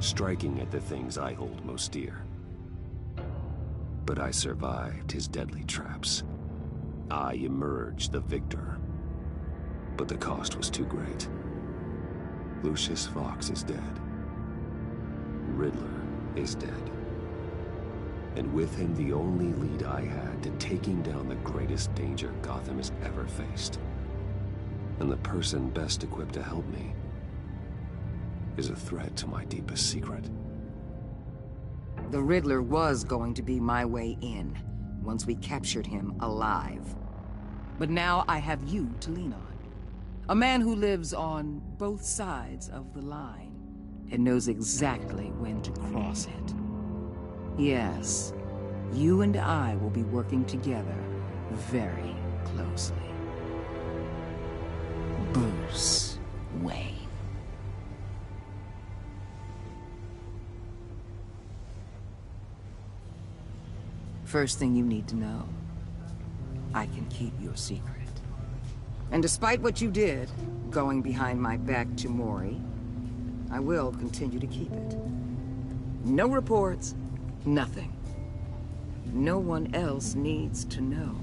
striking at the things I hold most dear. But I survived his deadly traps. I emerged the victor. But the cost was too great. Lucius Fox is dead. Riddler is dead. And with him the only lead I had to taking down the greatest danger Gotham has ever faced. And the person best equipped to help me is a threat to my deepest secret. The Riddler was going to be my way in, once we captured him alive. But now I have you to lean on. A man who lives on both sides of the line and knows exactly when to cross it. Yes, you and I will be working together very closely. Bruce Wayne. First thing you need to know, I can keep your secret. And despite what you did, going behind my back to Mori, I will continue to keep it. No reports, nothing. No one else needs to know.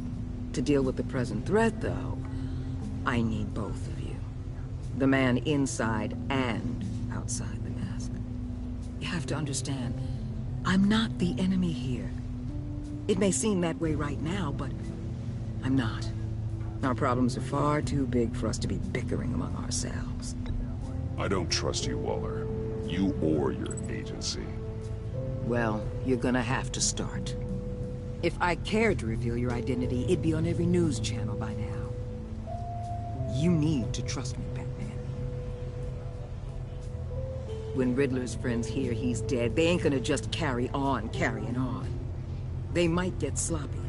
To deal with the present threat, though, I need both of you. The man inside and outside the mask. You have to understand, I'm not the enemy here. It may seem that way right now, but I'm not. Our problems are far too big for us to be bickering among ourselves. I don't trust you, Waller. You or your agency. Well, you're gonna have to start. If I cared to reveal your identity, it'd be on every news channel by now. You need to trust me, Batman. When Riddler's friends hear he's dead, they ain't gonna just carry on carrying on. They might get sloppy.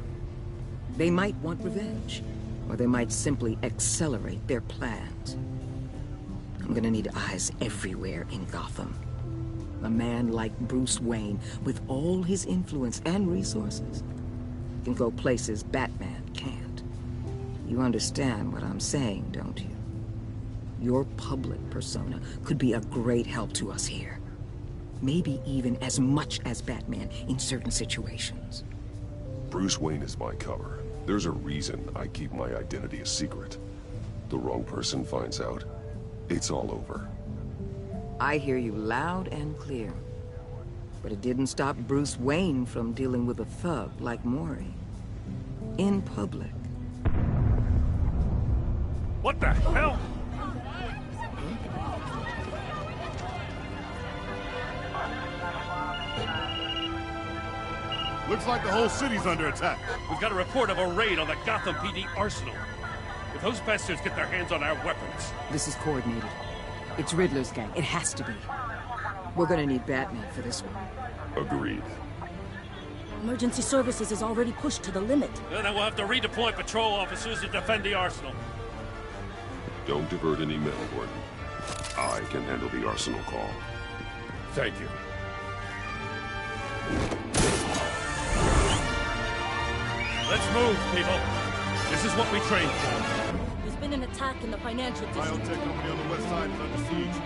They might want revenge. Or they might simply accelerate their plans. I'm gonna need eyes everywhere in Gotham. A man like Bruce Wayne, with all his influence and resources, can go places Batman can't. You understand what I'm saying, don't you? Your public persona could be a great help to us here. Maybe even as much as Batman in certain situations. Bruce Wayne is my cover. There's a reason I keep my identity a secret. The wrong person finds out, it's all over. I hear you loud and clear. But it didn't stop Bruce Wayne from dealing with a thug like Mori. In public. What the hell? Looks like the whole city's under attack. We've got a report of a raid on the Gotham PD arsenal. If those bastards get their hands on our weapons... This is coordinated. It's Riddler's gang. It has to be. We're gonna need Batman for this one. Agreed. Emergency services is already pushed to the limit. Then we'll have to redeploy patrol officers to defend the arsenal. Don't divert any men, Gordon. I can handle the arsenal call. Thank you. Let's move, people. This is what we trained for. There's been an attack in the financial district. Biotech company on the west side is under siege.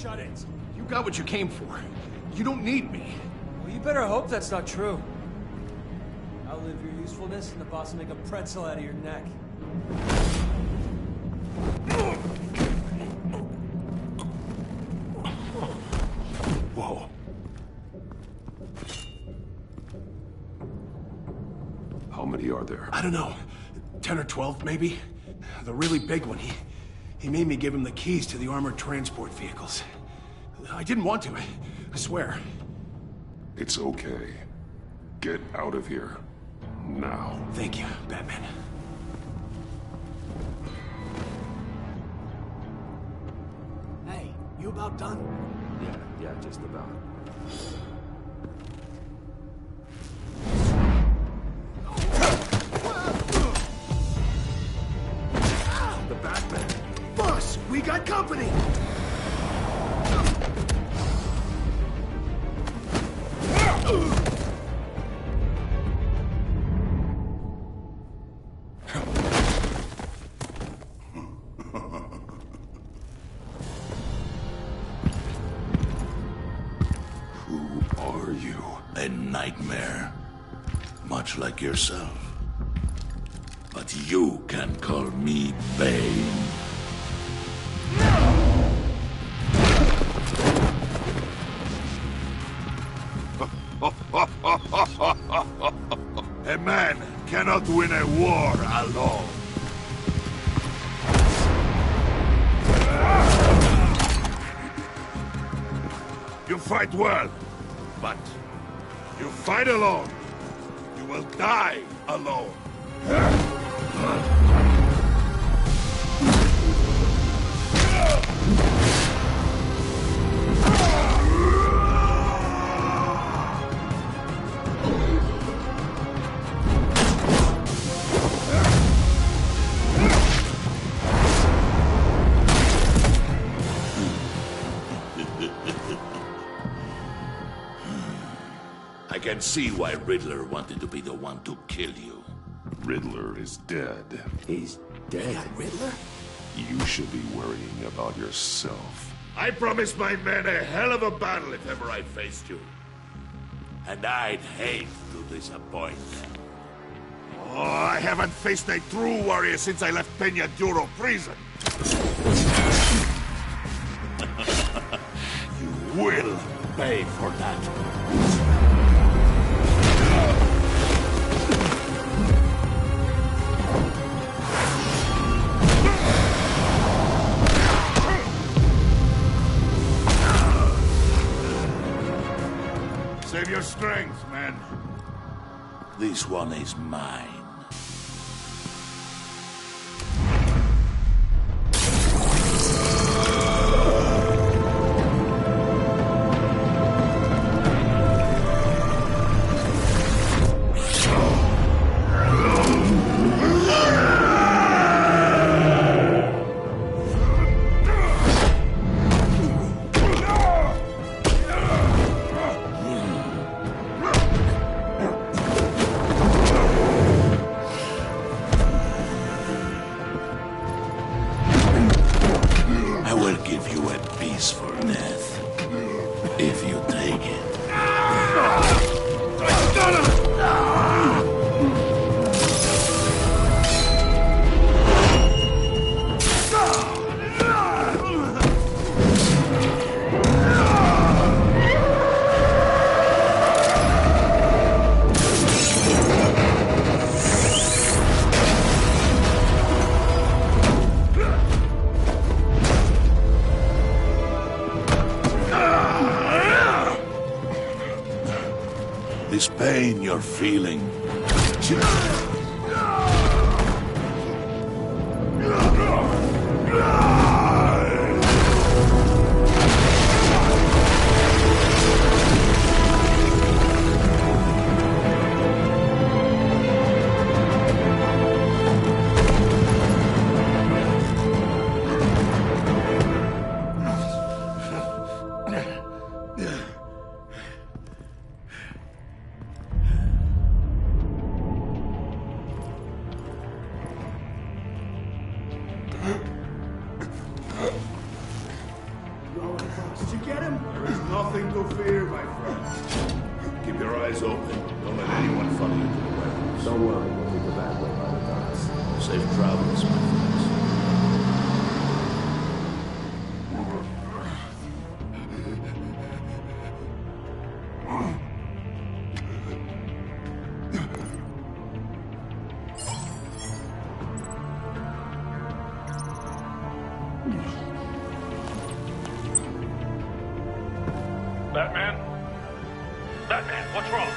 Shut it. You got what you came for. You don't need me. Well, you better hope that's not true. I'll outlive your usefulness, and the boss will make a pretzel out of your neck. Whoa. How many are there? I don't know. 10 or 12, maybe? The really big one, he made me give him the keys to the armored transport vehicles. I didn't want to, I swear. It's okay. Get out of here. Now. Thank you, Batman. Hey, you about done? Yeah, just about. The Batman! Boss, we got company! Who are you? A nightmare. Much like yourself. But you can call me Bane. A man cannot win a war alone. You fight well, but you fight alone. You will die alone. I can see why Riddler wanted to be the one to kill you. Riddler is dead. He's dead. Riddler? You should be worrying about yourself. I promised my men a hell of a battle if ever I faced you. And I'd hate to disappoint them. Oh, I haven't faced a true warrior since I left Peña Duro prison. You will pay for that. Save your strength, man. This one is mine. This pain you're feeling. Did you get him? There is nothing to fear, my friend. Keep your eyes open. Don't let anyone follow you to the weapons. Don't worry, we'll keep the bad way by the docks. Safe travels, my friends. Batman? Batman, what's wrong?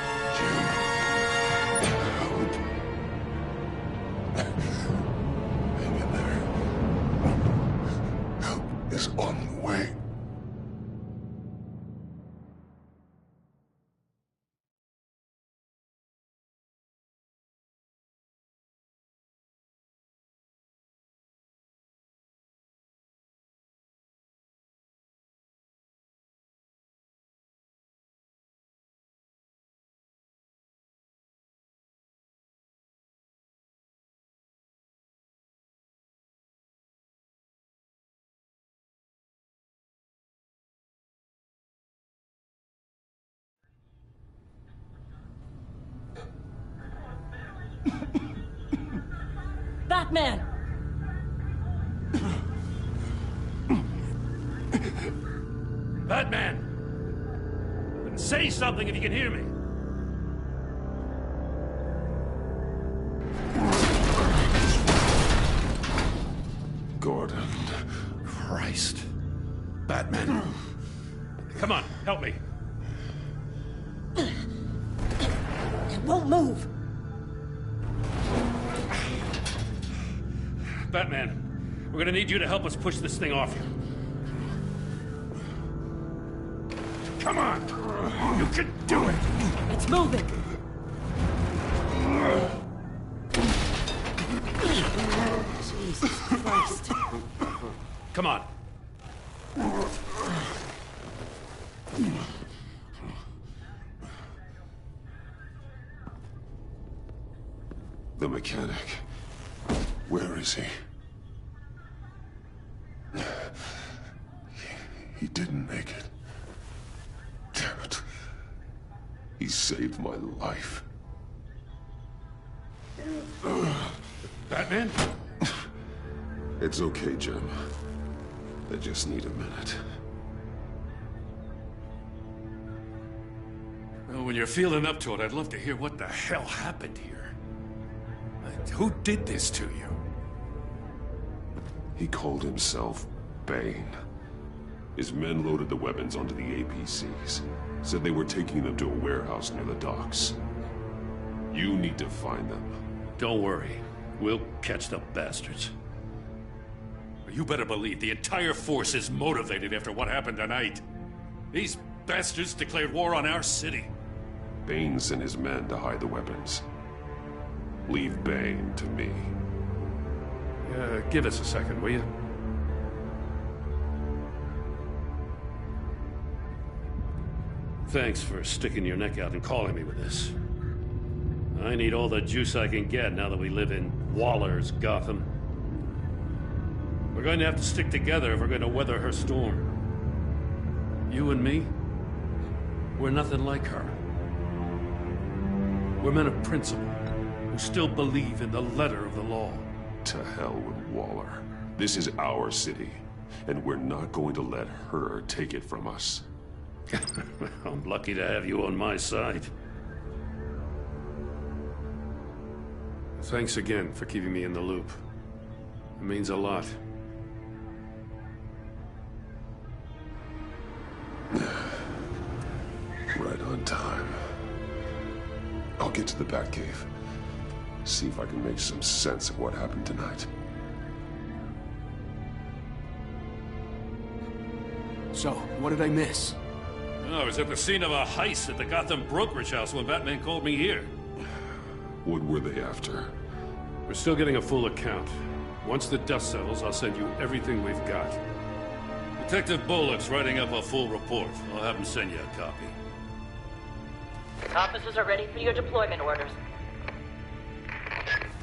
Hang in there. Help is on the way. Batman! Batman! Then say something if you can hear me. Gordon. Christ. Batman. Come on, help me. It won't move! Batman, we're gonna need you to help us push this thing off you. Come on! You can do it! It's moving! Jesus Christ. Come on. The mechanic. Where is he? He didn't make it. Damn it. He saved my life. Batman? It's okay, Jim. I just need a minute. Well, when you're feeling up to it, I'd love to hear what the hell happened here. Who did this to you? He called himself Bane. His men loaded the weapons onto the APCs. Said they were taking them to a warehouse near the docks. You need to find them. Don't worry. We'll catch the bastards. You better believe the entire force is motivated after what happened tonight. These bastards declared war on our city. Bane sent his men to hide the weapons. Leave Bane to me. Give us a second, will you? Thanks for sticking your neck out and calling me with this. I need all the juice I can get now that we live in Waller's Gotham. We're going to have to stick together if we're going to weather her storm. You and me, we're nothing like her. We're men of principle, who still believe in the letter of the law. To hell with Waller. This is our city, and we're not going to let her take it from us. I'm lucky to have you on my side. Thanks again for keeping me in the loop. It means a lot. Right on time. I'll get to the Batcave. See if I can make some sense of what happened tonight. So, what did I miss? I was at the scene of a heist at the Gotham brokerage house when Batman called me here. What were they after? We're still getting a full account. Once the dust settles, I'll send you everything we've got. Detective Bullock's writing up a full report. I'll have him send you a copy. Officers are ready for your deployment orders.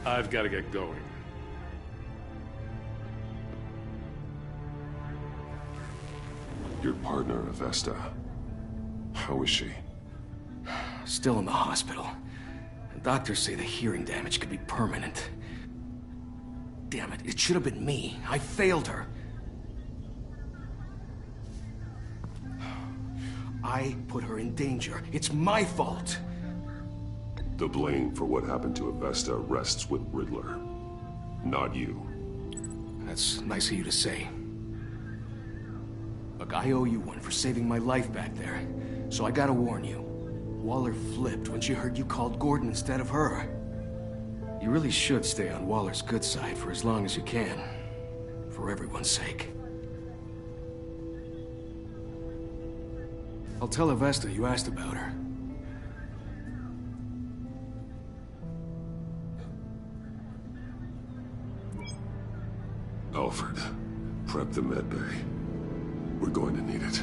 I've got to get going. Your partner, Avesta. How is she? Still in the hospital. Doctors say the hearing damage could be permanent. Damn it, it should have been me. I failed her. I put her in danger. It's my fault. The blame for what happened to Avesta rests with Riddler, not you. That's nice of you to say. Look, I owe you one for saving my life back there. So I gotta warn you. Waller flipped when she heard you called Gordon instead of her. You really should stay on Waller's good side for as long as you can. For everyone's sake. I'll tell Avesta you asked about her. Alfred, prep the med bay. We're going to need it.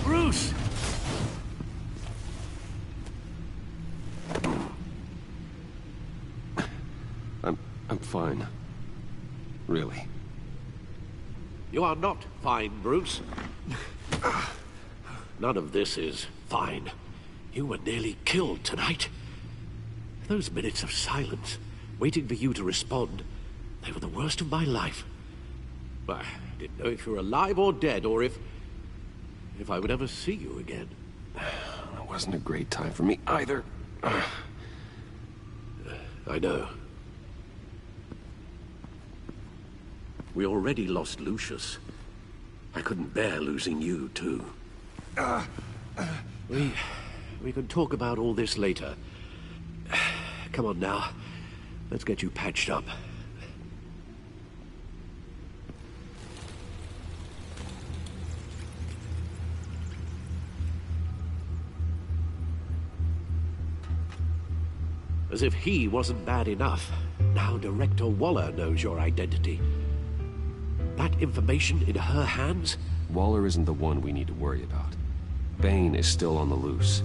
Bruce! I'm fine. Really. You are not fine, Bruce. None of this is fine. You were nearly killed tonight. Those minutes of silence, waiting for you to respond, they were the worst of my life. I didn't know if you were alive or dead, or if I would ever see you again. It wasn't a great time for me either. I know. We already lost Lucius. I couldn't bear losing you, too. We can talk about all this later. Come on now. Let's get you patched up. As if he wasn't bad enough, now Director Waller knows your identity. That information in her hands? Waller isn't the one we need to worry about. Bane is still on the loose,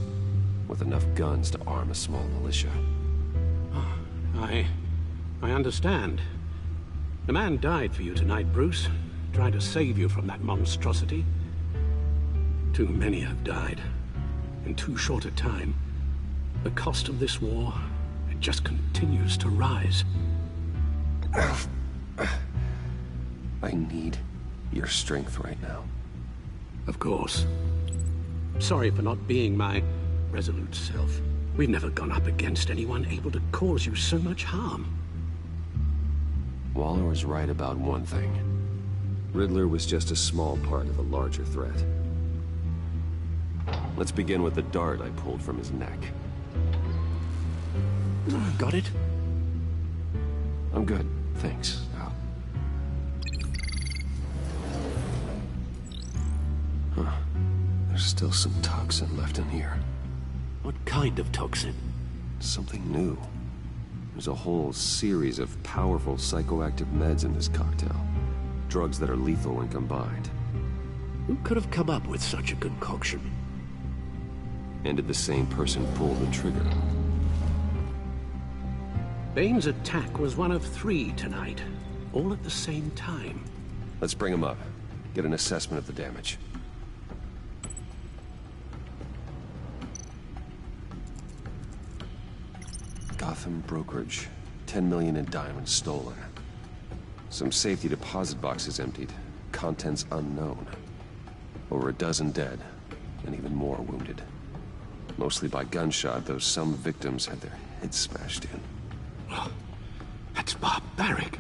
with enough guns to arm a small militia. I understand. The man died for you tonight, Bruce. Trying to save you from that monstrosity. Too many have died. In too short a time. The cost of this war, it just continues to rise. I need your strength right now. Of course. Sorry for not being my resolute self. We've never gone up against anyone able to cause you so much harm. Waller was right about one thing. Riddler was just a small part of a larger threat. Let's begin with the dart I pulled from his neck. Got it? I'm good, thanks. Huh. There's still some toxin left in here. What kind of toxin? Something new. There's a whole series of powerful psychoactive meds in this cocktail. Drugs that are lethal when combined. Who could have come up with such a concoction? And did the same person pull the trigger? Bane's attack was one of 3 tonight, all at the same time. Let's bring him up. Get an assessment of the damage. Gotham brokerage. 10 million in diamonds stolen. Some safety deposit boxes emptied. Contents unknown. Over a dozen dead, and even more wounded. Mostly by gunshot, though some victims had their heads smashed in. Oh, that's barbaric.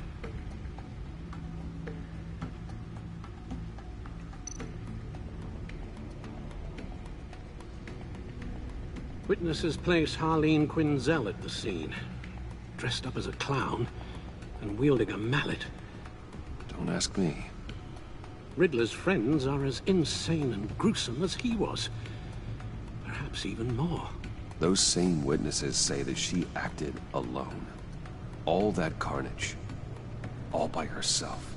Witnesses place Harleen Quinzel at the scene, dressed up as a clown and wielding a mallet. Don't ask me. Riddler's friends are as insane and gruesome as he was. Perhaps even more. Those same witnesses say that she acted alone. All that carnage, all by herself.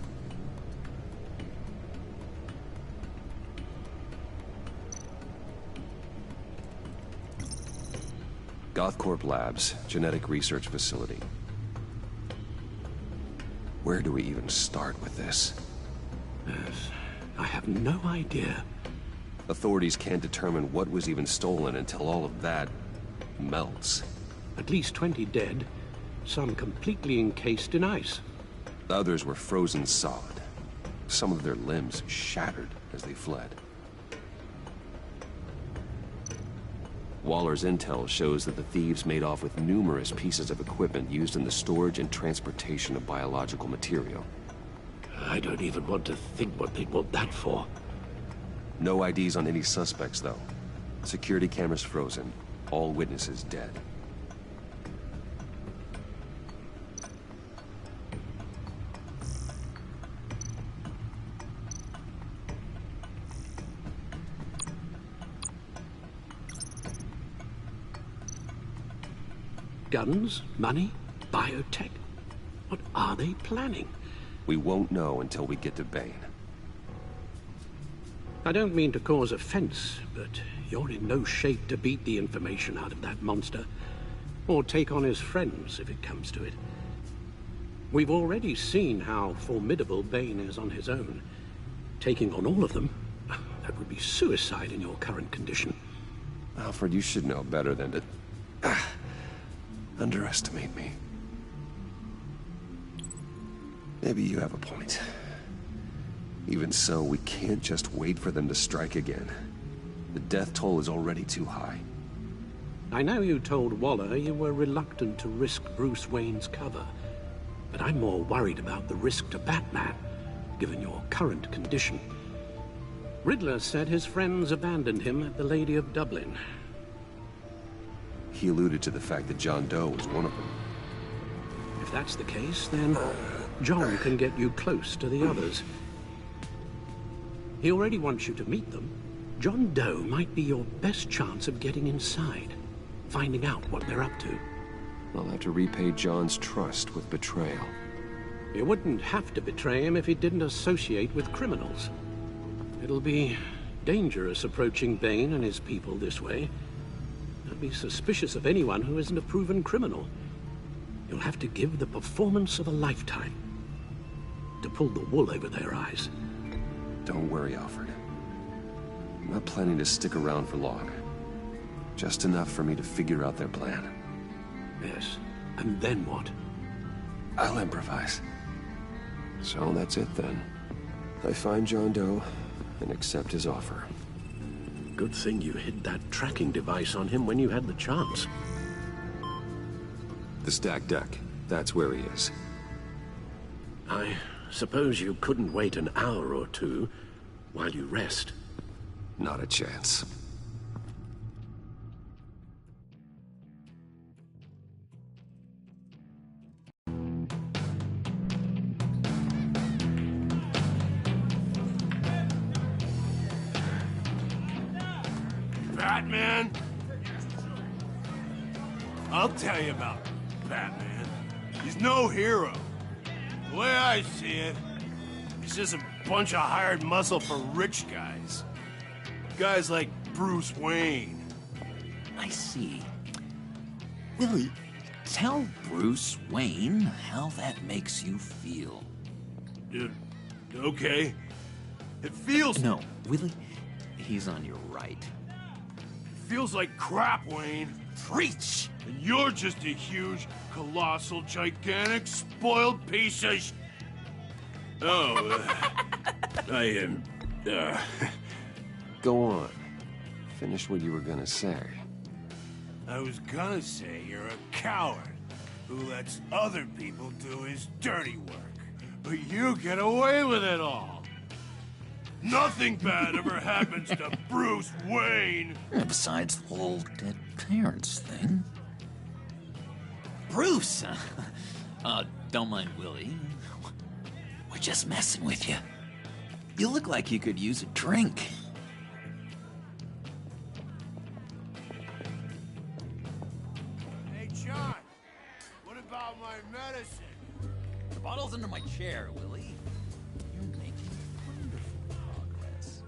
Gothcorp Labs, genetic research facility. Where do we even start with this? Yes, I have no idea. Authorities can't determine what was even stolen until all of that melts. At least 20 dead, some completely encased in ice. Others were frozen solid. Some of their limbs shattered as they fled. Waller's intel shows that the thieves made off with numerous pieces of equipment used in the storage and transportation of biological material. I don't even want to think what they'd want that for. No IDs on any suspects, though. Security cameras frozen. All witnesses dead. Guns, money, biotech. What are they planning? We won't know until we get to Bane. I don't mean to cause offense, but you're in no shape to beat the information out of that monster, or take on his friends if it comes to it. We've already seen how formidable Bane is on his own. Taking on all of them, that would be suicide in your current condition. Alfred, you should know better than to underestimate me. Maybe you have a point. Even so, we can't just wait for them to strike again. The death toll is already too high. I know you told Waller you were reluctant to risk Bruce Wayne's cover, but I'm more worried about the risk to Batman, given your current condition. Riddler said his friends abandoned him at the Lady of Dublin. He alluded to the fact that John Doe was one of them. If that's the case, then John can get you close to the others. He already wants you to meet them. John Doe might be your best chance of getting inside, finding out what they're up to. I'll have to repay John's trust with betrayal. You wouldn't have to betray him if he didn't associate with criminals. It'll be dangerous approaching Bane and his people this way. I'd be suspicious of anyone who isn't a proven criminal. You'll have to give the performance of a lifetime to pull the wool over their eyes. Don't worry, Alfred. I'm not planning to stick around for long. Just enough for me to figure out their plan. Yes, and then what? I'll improvise. So that's it then. I find John Doe and accept his offer. Good thing you hid that tracking device on him when you had the chance. The stacked deck. That's where he is. I suppose you couldn't wait an hour or two while you rest. Not a chance. Batman? I'll tell you about Batman. He's no hero. The way I see it, he's just a bunch of hired muscle for rich guys. Guys like Bruce Wayne. I see. Willie, tell Bruce Wayne how that makes you feel. Dude, okay. It feels... No, Willie, he's on your right. It feels like crap, Wayne. Preach! And you're just a huge, colossal, gigantic, spoiled piece of I am... Go on. Finish what you were gonna say. I was gonna say you're a coward who lets other people do his dirty work. But you get away with it all. Nothing bad ever happens to Bruce Wayne. Besides the whole dead parents thing. Bruce! Don't mind Willie. We're just messing with you. You look like you could use a drink. medicine! The bottle's under my chair, Willie. You're making wonderful progress.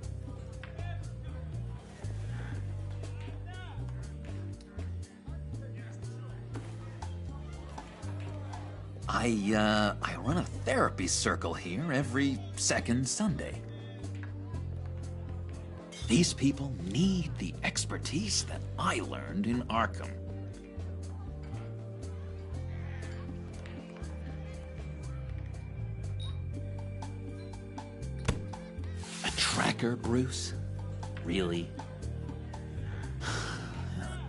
I run a therapy circle here every second Sunday. These people need the expertise that I learned in Arkham. A tracker, Bruce? Really?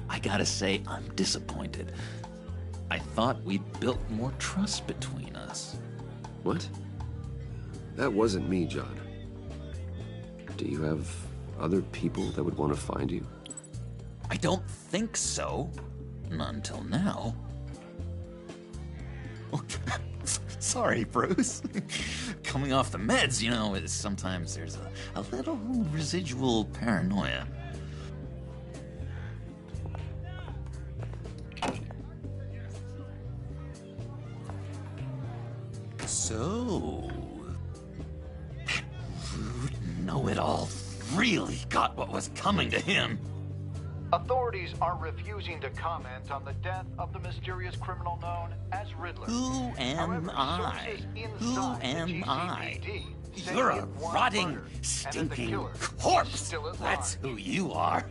I gotta say, I'm disappointed. I thought we'd built more trust between us. What? That wasn't me, John. Do you have other people that would want to find you? I don't think so. Not until now. Sorry, Bruce. Coming off the meds, you know, sometimes there's a little residual paranoia. So, that rude know-it-all really got what was coming to him. Authorities are refusing to comment on the death of the mysterious criminal known as Riddler. Who am I? Who am I? You're a rotting, stinking corpse. That's who you are.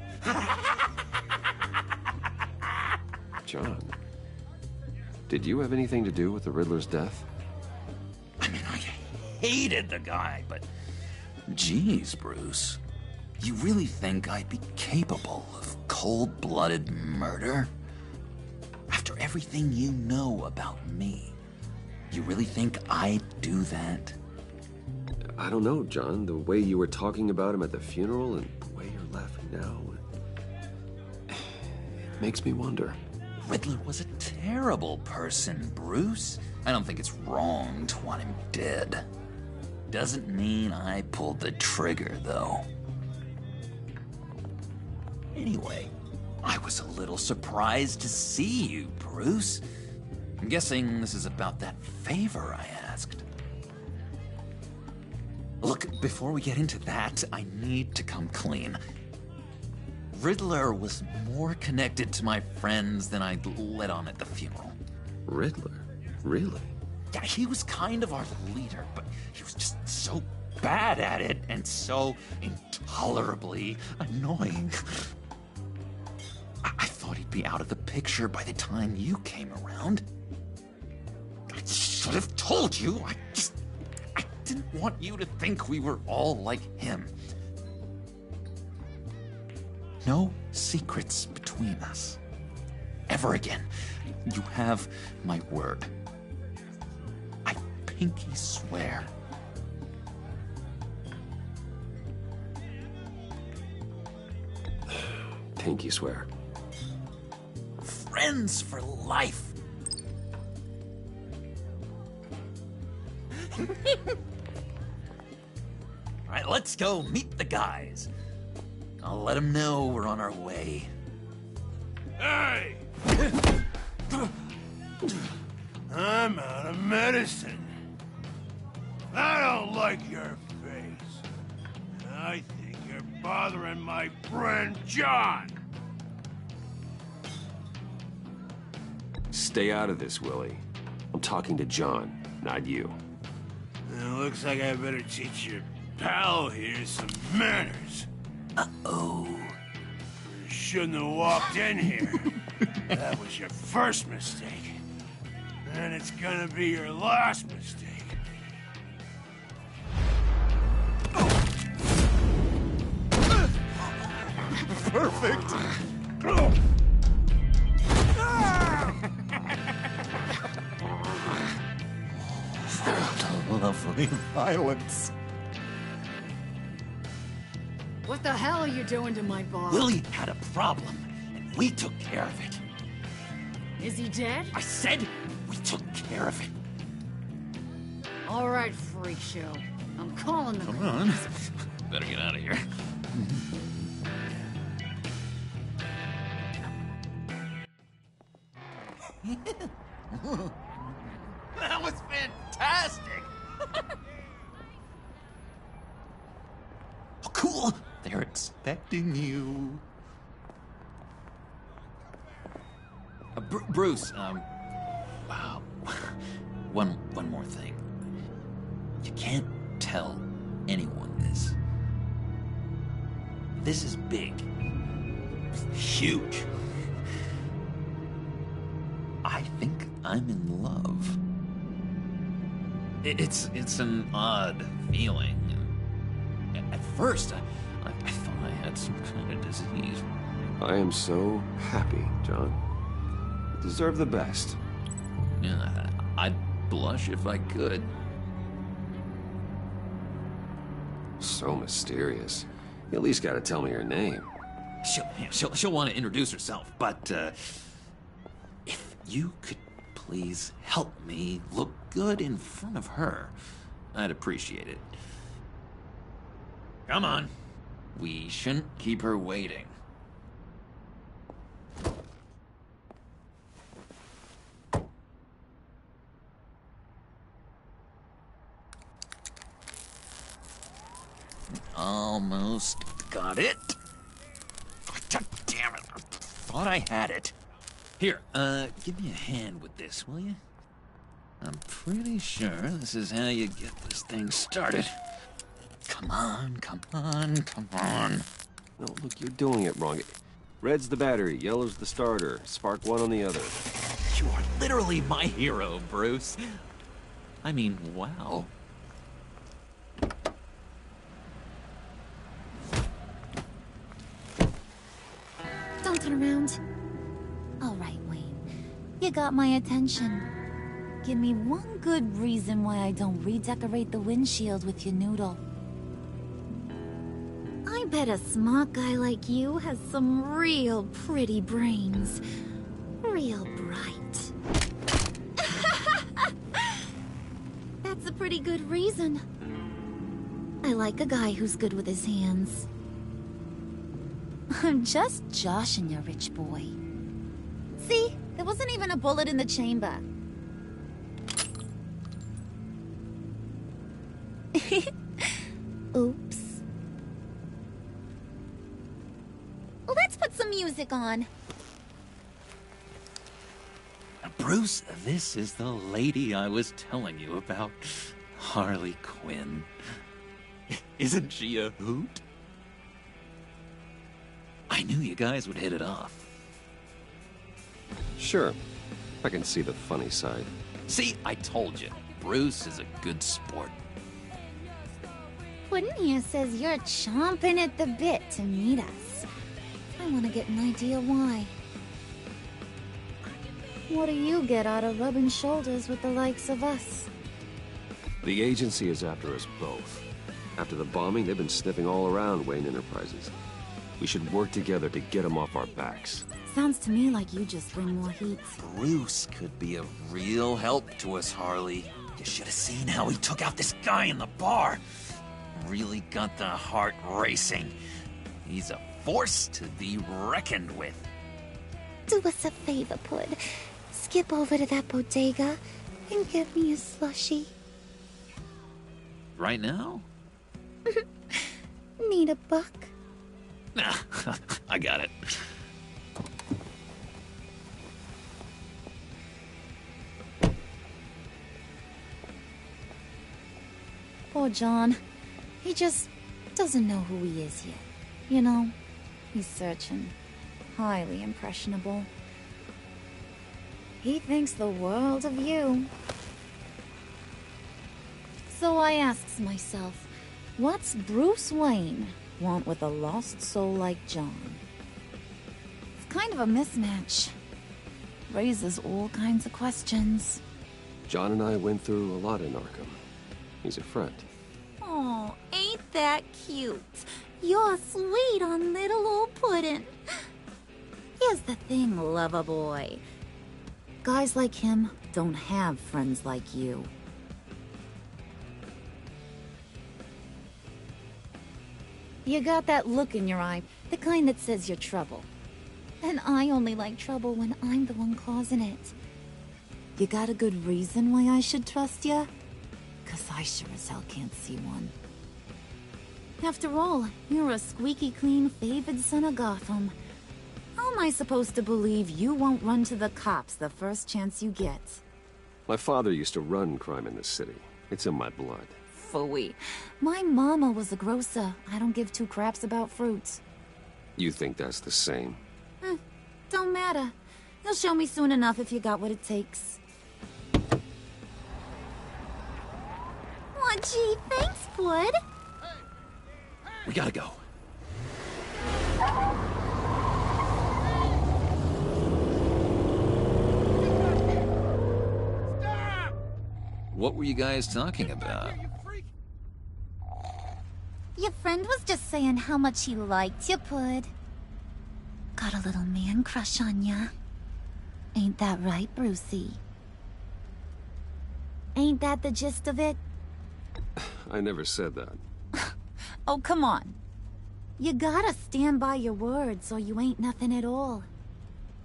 John, did you have anything to do with the Riddler's death? I mean, I hated the guy, but geez, Bruce. You really think I'd be capable of cold-blooded murder? After everything you know about me, you really think I'd do that? I don't know, John. The way you were talking about him at the funeral and the way you're laughing now, it makes me wonder. Riddler was a terrible person, Bruce. I don't think it's wrong to want him dead. Doesn't mean I pulled the trigger, though. Anyway, I was a little surprised to see you, Bruce. I'm guessing this is about that favor I asked. Look, before we get into that, I need to come clean. Riddler was more connected to my friends than I'd let on at the funeral. Riddler? Really? Yeah, he was kind of our leader, but he was just so bad at it and so intolerably annoying. I thought he'd be out of the picture by the time you came around. I should have told you. I didn't want you to think we were all like him. No secrets between us. Ever again. You have my word. I pinky swear. Pinky swear. Friends for life. All right, let's go meet the guys. I'll let them know we're on our way. Hey! I'm out of medicine. I don't like your face. I think you're bothering my friend John. Stay out of this, Willie. I'm talking to John, not you. It looks like I better teach your pal here some manners. Uh-oh. You shouldn't have walked in here. That was your first mistake. And it's gonna be your last mistake. Perfect. Lovely violence. What the hell are you doing to my boss? Willie had a problem, and we took care of it. Is he dead? I said we took care of it. All right, freak show. I'm calling the Come on. Better get out of here. That was fantastic! Oh, cool! They're expecting you. Bruce, wow. One more thing. You can't tell anyone this. This is big. Huge. I think I'm in love. It's an odd feeling. At first, I thought I had some kind of disease. I am so happy, John. You deserve the best. Yeah, I'd blush if I could. So mysterious. You at least gotta tell me her name. She'll want to introduce herself, but if you could please help me look good in front of her, I'd appreciate it. Come on. We shouldn't keep her waiting. Almost got it. God damn it. I thought I had it. Here, give me a hand with this, will you? I'm pretty sure this is how you get this thing started. Come on, come on, come on. No, look, you're doing it wrong. Red's the battery, yellow's the starter. Spark one on the other. You are literally my hero, Bruce. I mean, wow. Don't turn around. All right, Wayne. You got my attention. Give me one good reason why I don't redecorate the windshield with your noodle. I bet a smart guy like you has some real pretty brains. Real bright. That's a pretty good reason. I like a guy who's good with his hands. I'm just joshing you, rich boy. See? There wasn't even a bullet in the chamber. Oops. Let's put some music on. Bruce, this is the lady I was telling you about. Harley Quinn. Isn't she a hoot? I knew you guys would hit it off. Sure. I can see the funny side. See, I told you. Bruce is a good sport. Puddin' here says you're chomping at the bit to meet us. I want to get an idea why. What do you get out of rubbing shoulders with the likes of us? The agency is after us both. After the bombing, they've been sniffing all around Wayne Enterprises. We should work together to get them off our backs. Sounds to me like you just bring more heat. Bruce could be a real help to us, Harley. You should have seen how he took out this guy in the bar. Really got the heart racing. He's a force to be reckoned with. Do us a favor, Pud. Skip over to that bodega and get me a slushie. Right now? Need a buck? Nah, I got it. Poor John. He just doesn't know who he is yet. You know, he's searching. Highly impressionable. He thinks the world of you. So I asks myself, what's Bruce Wayne want with a lost soul like John? It's kind of a mismatch. Raises all kinds of questions. John and I went through a lot in Arkham. He's a friend. Oh, ain't that cute? You're sweet on little old Puddin'. Here's the thing, lover boy. Guys like him don't have friends like you. You got that look in your eye, the kind that says you're trouble. And I only like trouble when I'm the one causing it. You got a good reason why I should trust you? 'Cause I sure as hell can't see one. After all, you're a squeaky clean favored son of Gotham. How am I supposed to believe you won't run to the cops the first chance you get? My father used to run crime in this city. It's in my blood. Phooey. My mama was a grocer. I don't give two craps about fruits. You think that's the same? Don't matter. You'll show me soon enough if you got what it takes. Aw, gee, thanks, Bud. We gotta go. What were you guys talking about? Your friend was just saying how much he liked you, Bud. Got a little man crush on ya. Ain't that right, Brucey? Ain't that the gist of it? I never said that. Oh, come on. You gotta stand by your words or you ain't nothing at all.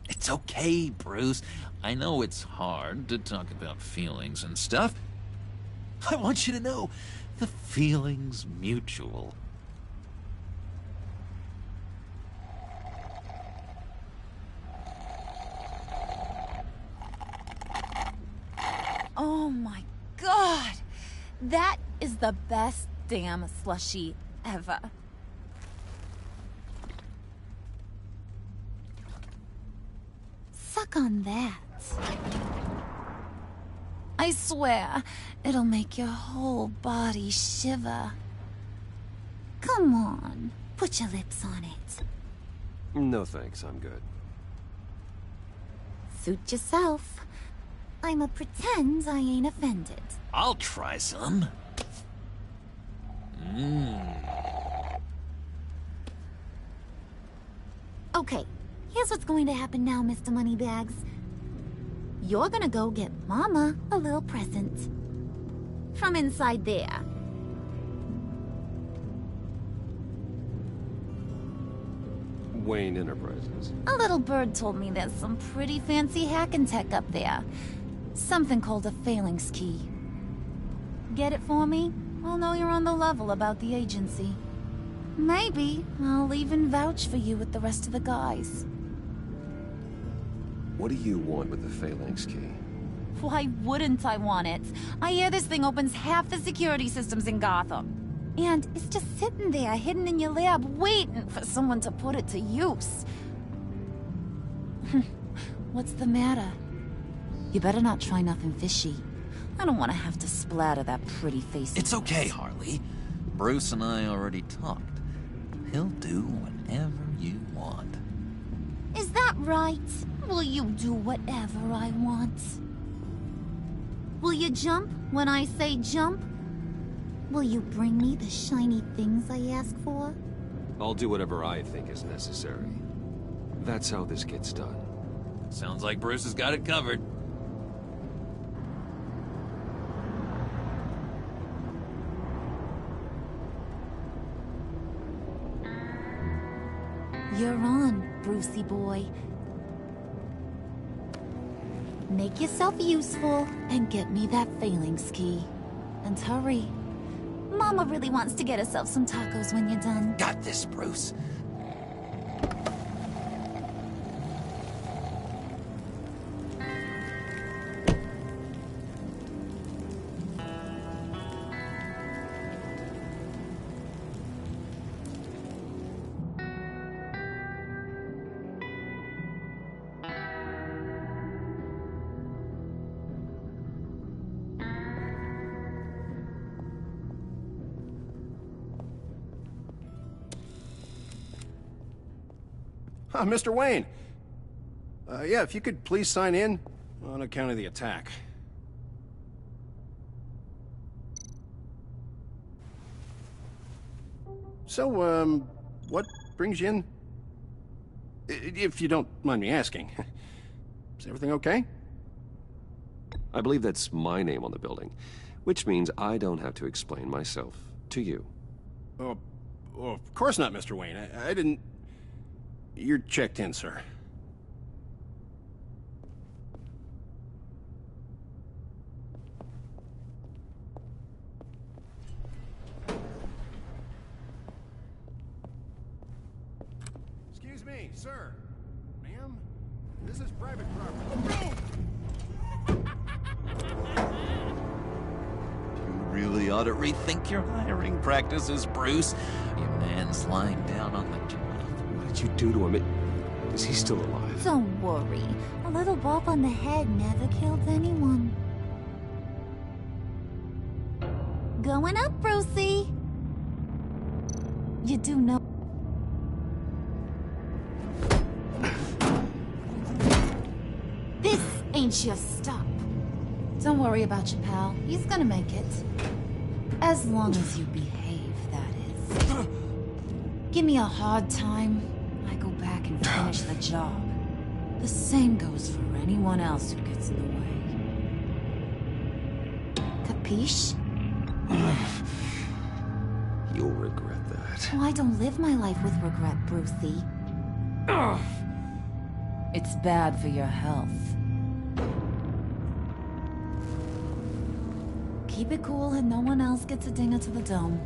It's okay, Bruce. I know it's hard to talk about feelings and stuff. I want you to know, the feeling's mutual. Oh my god! That is the best damn slushie ever. Suck on that. I swear, it'll make your whole body shiver. Come on, put your lips on it. No thanks, I'm good. Suit yourself. I'ma pretend I ain't offended. I'll try some. Okay, here's what's going to happen now, Mr. Moneybags. You're gonna go get Mama a little present. From inside there. Wayne Enterprises. A little bird told me there's some pretty fancy hacking tech up there. Something called a phalanx key. Get it for me? I'll know you're on the level about the agency. Maybe I'll even vouch for you with the rest of the guys. What do you want with the phalanx key? Why wouldn't I want it? I hear this thing opens half the security systems in Gotham. And it's just sitting there, hidden in your lab, waiting for someone to put it to use. What's the matter? You better not try nothing fishy. I don't want to have to splatter that pretty face. It's okay, Harley. Bruce and I already talked. He'll do whatever you want. Is that right? Will you do whatever I want? Will you jump when I say jump? Will you bring me the shiny things I ask for? I'll do whatever I think is necessary. That's how this gets done. Sounds like Bruce has got it covered. You're on, Brucey boy. Make yourself useful and get me that phalanx key. And hurry. Mama really wants to get herself some tacos when you're done. Got this, Bruce. Mr. Wayne. Yeah, if you could please sign in on account of the attack. So, what brings you in? If you don't mind me asking. Is everything okay? I believe that's my name on the building, which means I don't have to explain myself to you. Oh, of course not, Mr. Wayne. I didn't... You're checked in, sir. Hey, sir. Ma'am, this is private property. You really ought to rethink your hiring practices, Bruce. Your man's lying down on the job. What did you do to him? Is he still alive? Don't worry. A little bump on the head never killed anyone. Going up, Brucey. You do know... This ain't your stop. Don't worry about your pal. He's gonna make it. As long as you behave, that is. Give me a hard time, I go back and finish the job. The same goes for anyone else who gets in the way. Capiche? You'll regret that. Oh, I don't live my life with regret, Brucey. Ugh. It's bad for your health. Keep it cool and no one else gets a dinger to the dome.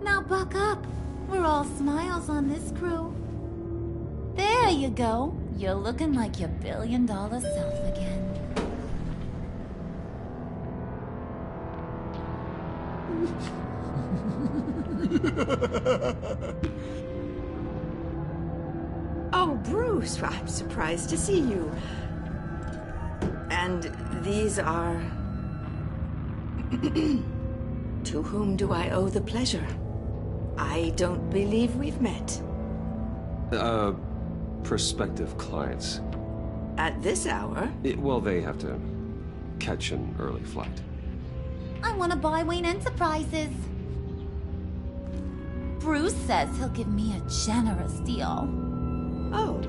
Now buck up. We're all smiles on this crew. There you go. You're looking like your billion-dollar self again. Oh, Bruce, I'm surprised to see you. And these are... To whom do I owe the pleasure? I don't believe we've met. Prospective clients. At this hour? Well, they have to catch an early flight. I want to buy Wayne Enterprises. Bruce says he'll give me a generous deal. Oh.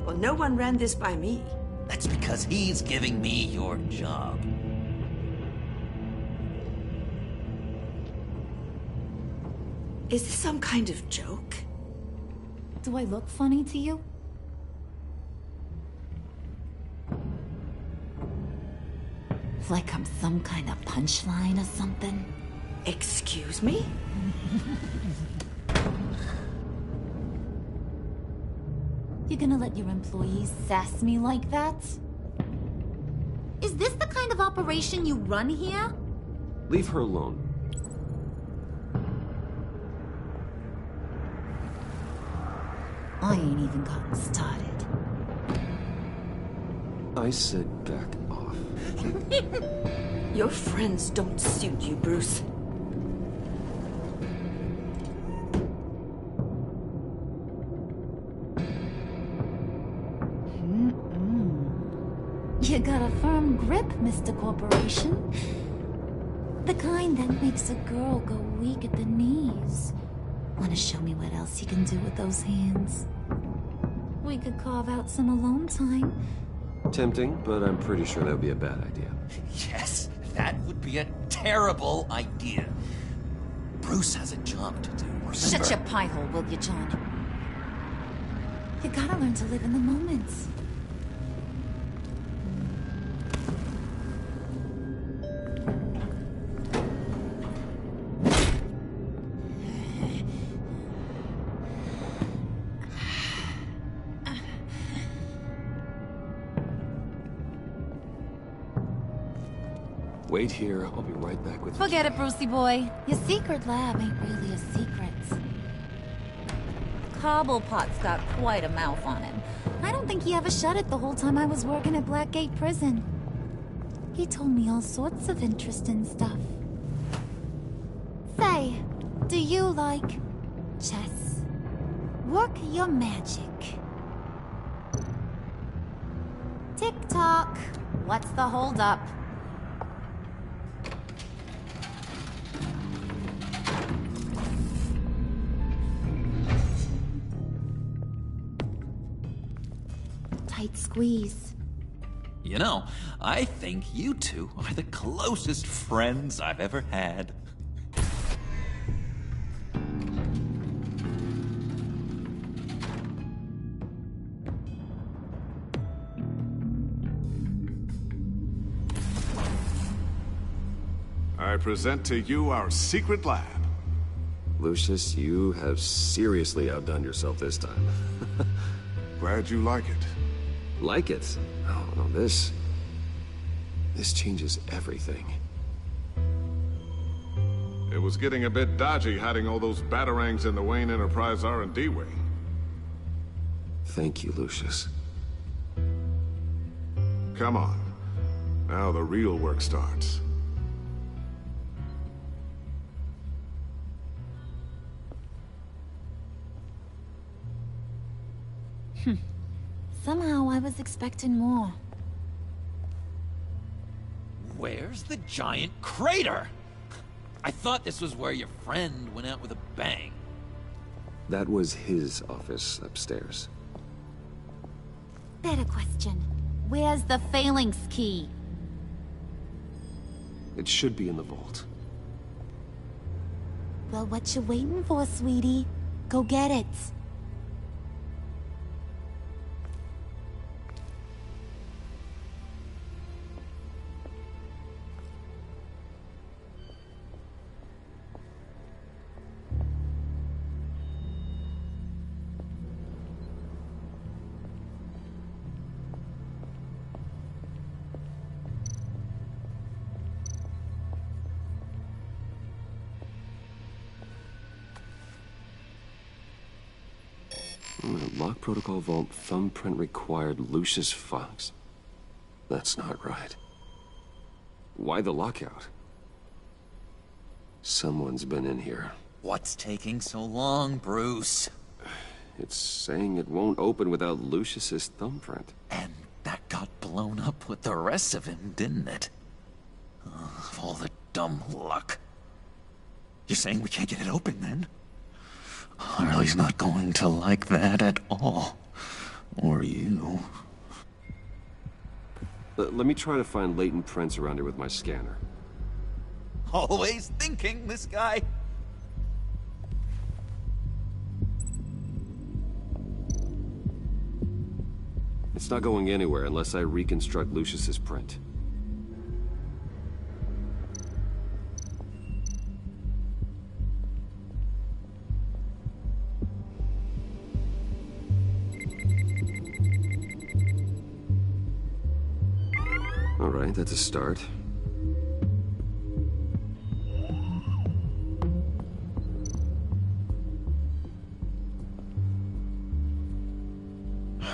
Well, no one ran this by me. That's because he's giving me your job. Is this some kind of joke? Do I look funny to you? Like I'm some kind of punchline or something? Excuse me? You gonna let your employees sass me like that? Is this the kind of operation you run here? Leave her alone. I ain't even gotten started. I said back off. Your friends don't suit you, Bruce. You got a firm grip, Mr. Corporation. The kind that makes a girl go weak at the knees. Wanna show me what else you can do with those hands? We could carve out some alone time. Tempting, but I'm pretty sure that would be a bad idea. Yes, that would be a terrible idea. Bruce has a job to do, remember? Shut your pie hole, will you, John? You gotta learn to live in the moment. Wait here, I'll be right back with you. Forget it, Brucey boy. Your secret lab ain't really a secret. Cobblepot's got quite a mouth on him. I don't think he ever shut it the whole time I was working at Blackgate Prison. He told me all sorts of interesting stuff. Say, do you like chess? Work your magic. Tick-tock. What's the holdup? Tight squeeze. You know, I think you two are the closest friends I've ever had. I present to you our secret lab. Lucius, you have seriously outdone yourself this time. Glad you like it. Like it? Oh, no, this changes everything. It was getting a bit dodgy hiding all those batarangs in the Wayne Enterprise R&D wing. Thank you, Lucius. Come on. Now the real work starts. Somehow I was expecting more. Where's the giant crater? I thought this was where your friend went out with a bang. That was his office upstairs. Better question. Where's the phalanx key? It should be in the vault. Well, what you waiting for, sweetie? Go get it. Lock protocol vault thumbprint required Lucius Fox. That's not right. Why the lockout? Someone's been in here. What's taking so long, Bruce? It's saying it won't open without Lucius's thumbprint. And that got blown up with the rest of him, didn't it? All the dumb luck. You're saying we can't get it open, then? Harley's not going to like that at all. Or you. Let me try to find latent prints around here with my scanner. Always thinking, this guy. It's not going anywhere unless I reconstruct Lucius's print. All right, that's a start.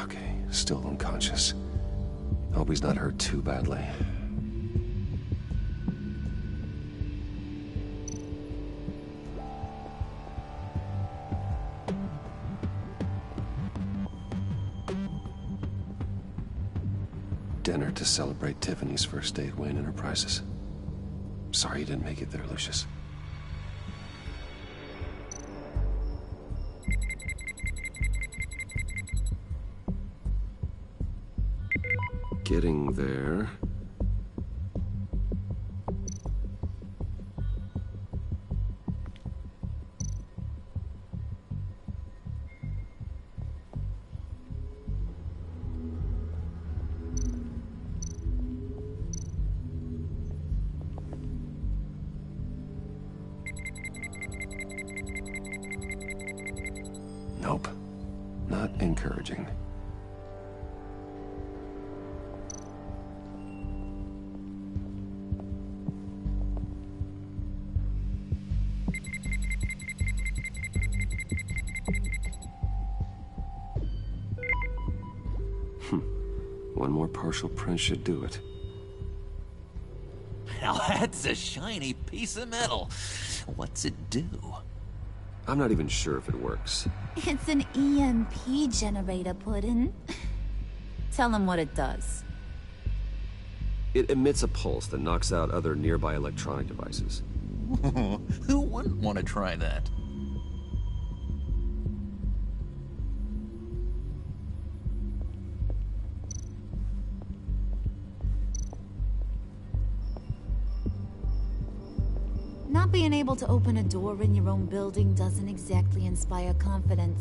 Okay, still unconscious. Hope he's not hurt too badly. Dinner to celebrate Tiffany's first day at Wayne Enterprises. Sorry you didn't make it there, Lucius. Getting there. Nope. Not encouraging. One more partial print should do it. Now that's a shiny piece of metal. What's it do? I'm not even sure if it works. It's an EMP generator, Puddin'. Tell him what it does. It emits a pulse that knocks out other nearby electronic devices. Who wouldn't want to try that? Not being able to open a door in your own building doesn't exactly inspire confidence.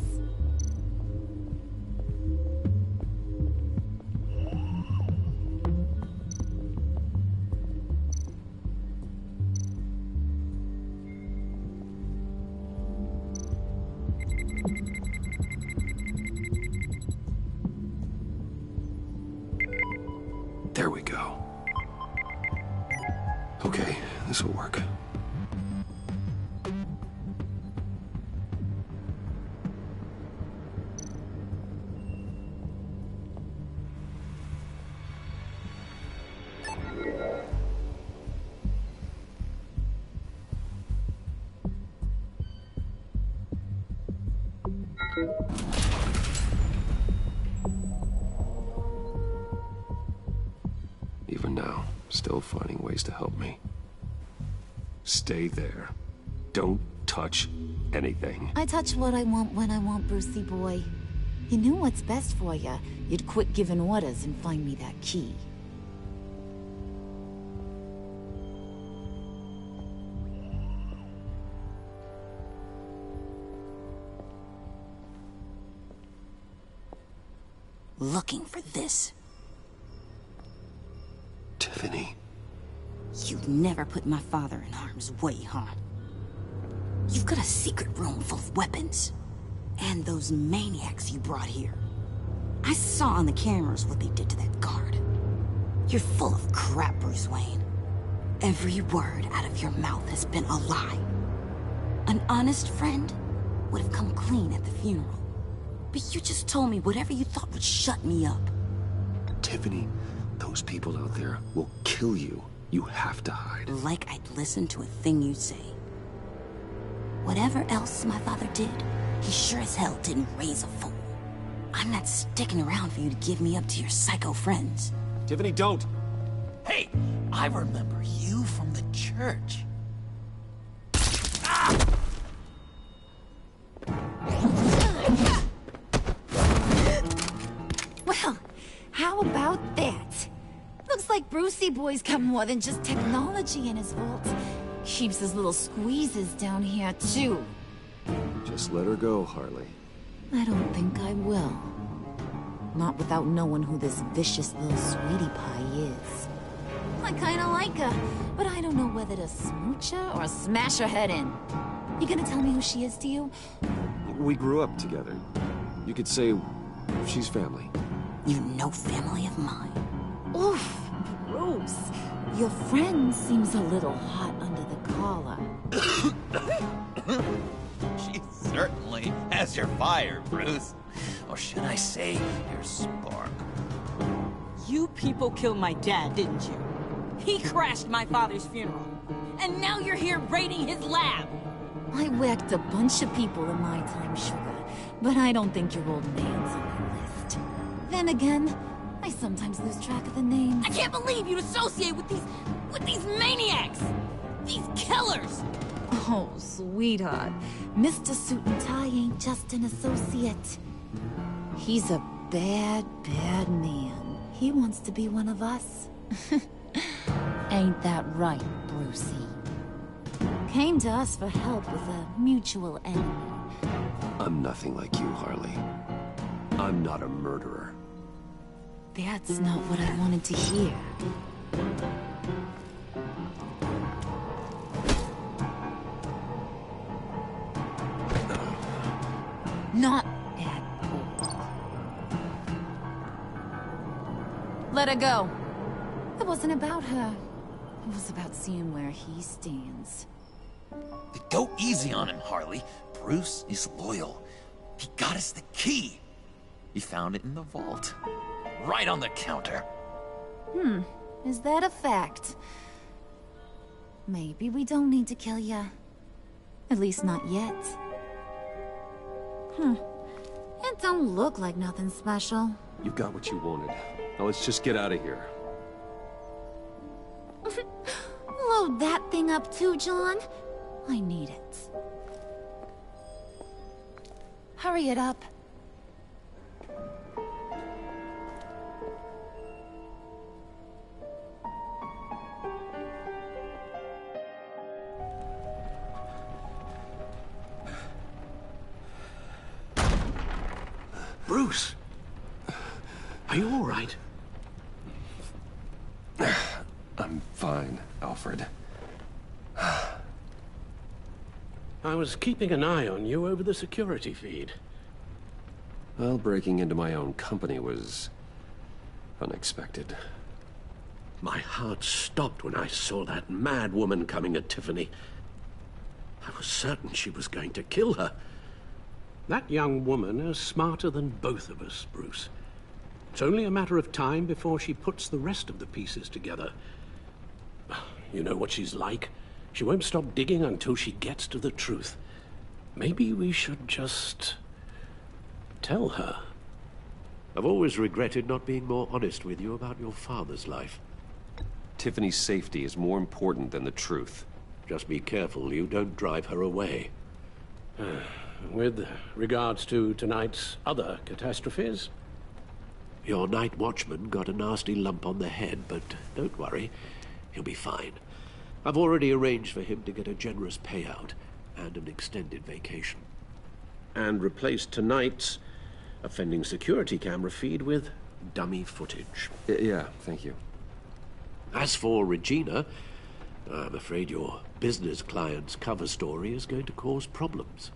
This will work. Even now, still finding ways to help me. Stay there. Don't touch anything. I touch what I want when I want, Brucey boy. You knew what's best for you. You'd quit giving orders and find me that key. Looking for this. Tiffany. You'd never put my father in harm's way, huh? You've got a secret room full of weapons. And those maniacs you brought here. I saw on the cameras what they did to that guard. You're full of crap, Bruce Wayne. Every word out of your mouth has been a lie. An honest friend would have come clean at the funeral. But you just told me whatever you thought would shut me up. Tiffany, those people out there will kill you. You have to hide. Like I'd listen to a thing you say. Whatever else my father did, he sure as hell didn't raise a fool. I'm not sticking around for you to give me up to your psycho friends. Tiffany, don't! Hey, I remember you from the church. Well, how about that? Looks like Brucey boy's got more than just technology in his vault. Keeps his little squeezes down here, too. Just let her go, Harley. I don't think I will. Not without knowing who this vicious little sweetie pie is. I kinda like her, but I don't know whether to smooch her or smash her head in. You gonna tell me who she is to you? We grew up together. You could say she's family. You know family of mine. Oof, Bruce. Your friend seems a little hot under the collar. She certainly has your fire, Bruce. Or should I say, your spark. You people killed my dad, didn't you? He crashed my father's funeral. And now you're here raiding his lab. I whacked a bunch of people in my time, sugar. But I don't think your old man's on the list. Then again, I sometimes lose track of the names. I can't believe you'd associate with these maniacs! These killers! Oh, sweetheart. Mr. Suit and Tie ain't just an associate. He's a bad, bad man. He wants to be one of us. Ain't that right, Brucey? Came to us for help with a mutual enemy. I'm nothing like you, Harley. I'm not a murderer. That's not what I wanted to hear. Not at all. Let her go. It wasn't about her. It was about seeing where he stands. Go easy on him, Harley. Bruce is loyal. He got us the key. He found it in the vault. Right on the counter. Is that a fact? Maybe we don't need to kill ya. At least not yet. It don't look like nothing special. You got what you wanted. Now let's just get out of here. Load that thing up too, John. I need it. Hurry it up. Bruce! Are you all right? I'm fine, Alfred. I was keeping an eye on you over the security feed. Well, breaking into my own company was unexpected. My heart stopped when I saw that mad woman coming at Tiffany. I was certain she was going to kill her. That young woman is smarter than both of us, Bruce. It's only a matter of time before she puts the rest of the pieces together. You know what she's like. She won't stop digging until she gets to the truth. Maybe we should just tell her. I've always regretted not being more honest with you about your father's life. Tiffany's safety is more important than the truth. Just be careful you don't drive her away. With regards to tonight's other catastrophes? Your night watchman got a nasty lump on the head, but don't worry, he'll be fine. I've already arranged for him to get a generous payout and an extended vacation. And replaced tonight's offending security camera feed with dummy footage. Yeah, thank you. As for Regina, I'm afraid your business client's cover story is going to cause problems.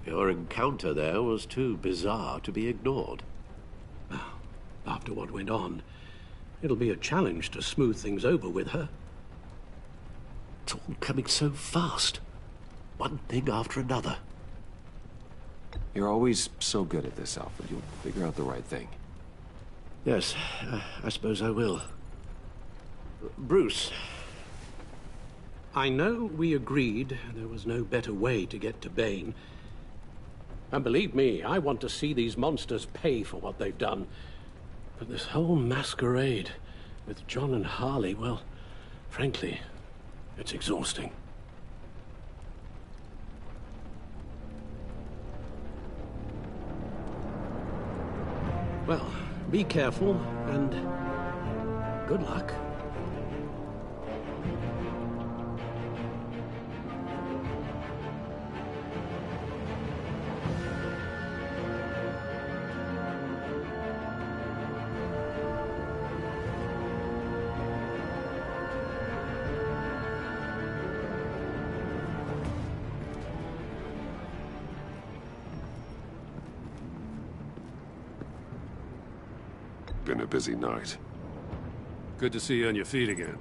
Your encounter there was too bizarre to be ignored. After what went on, it'll be a challenge to smooth things over with her. It's all coming so fast. One thing after another. You're always so good at this, Alfred. You'll figure out the right thing. Yes, I suppose I will. Bruce. I know we agreed there was no better way to get to Bane. And believe me, I want to see these monsters pay for what they've done. But this whole masquerade with John and Harley, well, frankly, it's exhausting. Well, be careful and good luck. Been a busy night. Good to see you on your feet again.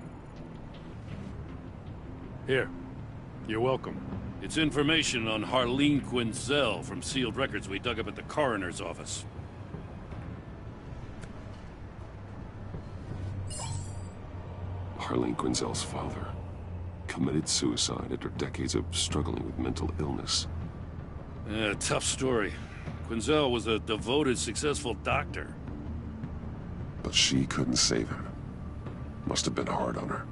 Here. You're welcome. It's information on Harleen Quinzel from sealed records we dug up at the coroner's office. Harleen Quinzel's father committed suicide after decades of struggling with mental illness. Tough story. Quinzel was a devoted, successful doctor. But she couldn't save him. Must have been hard on her.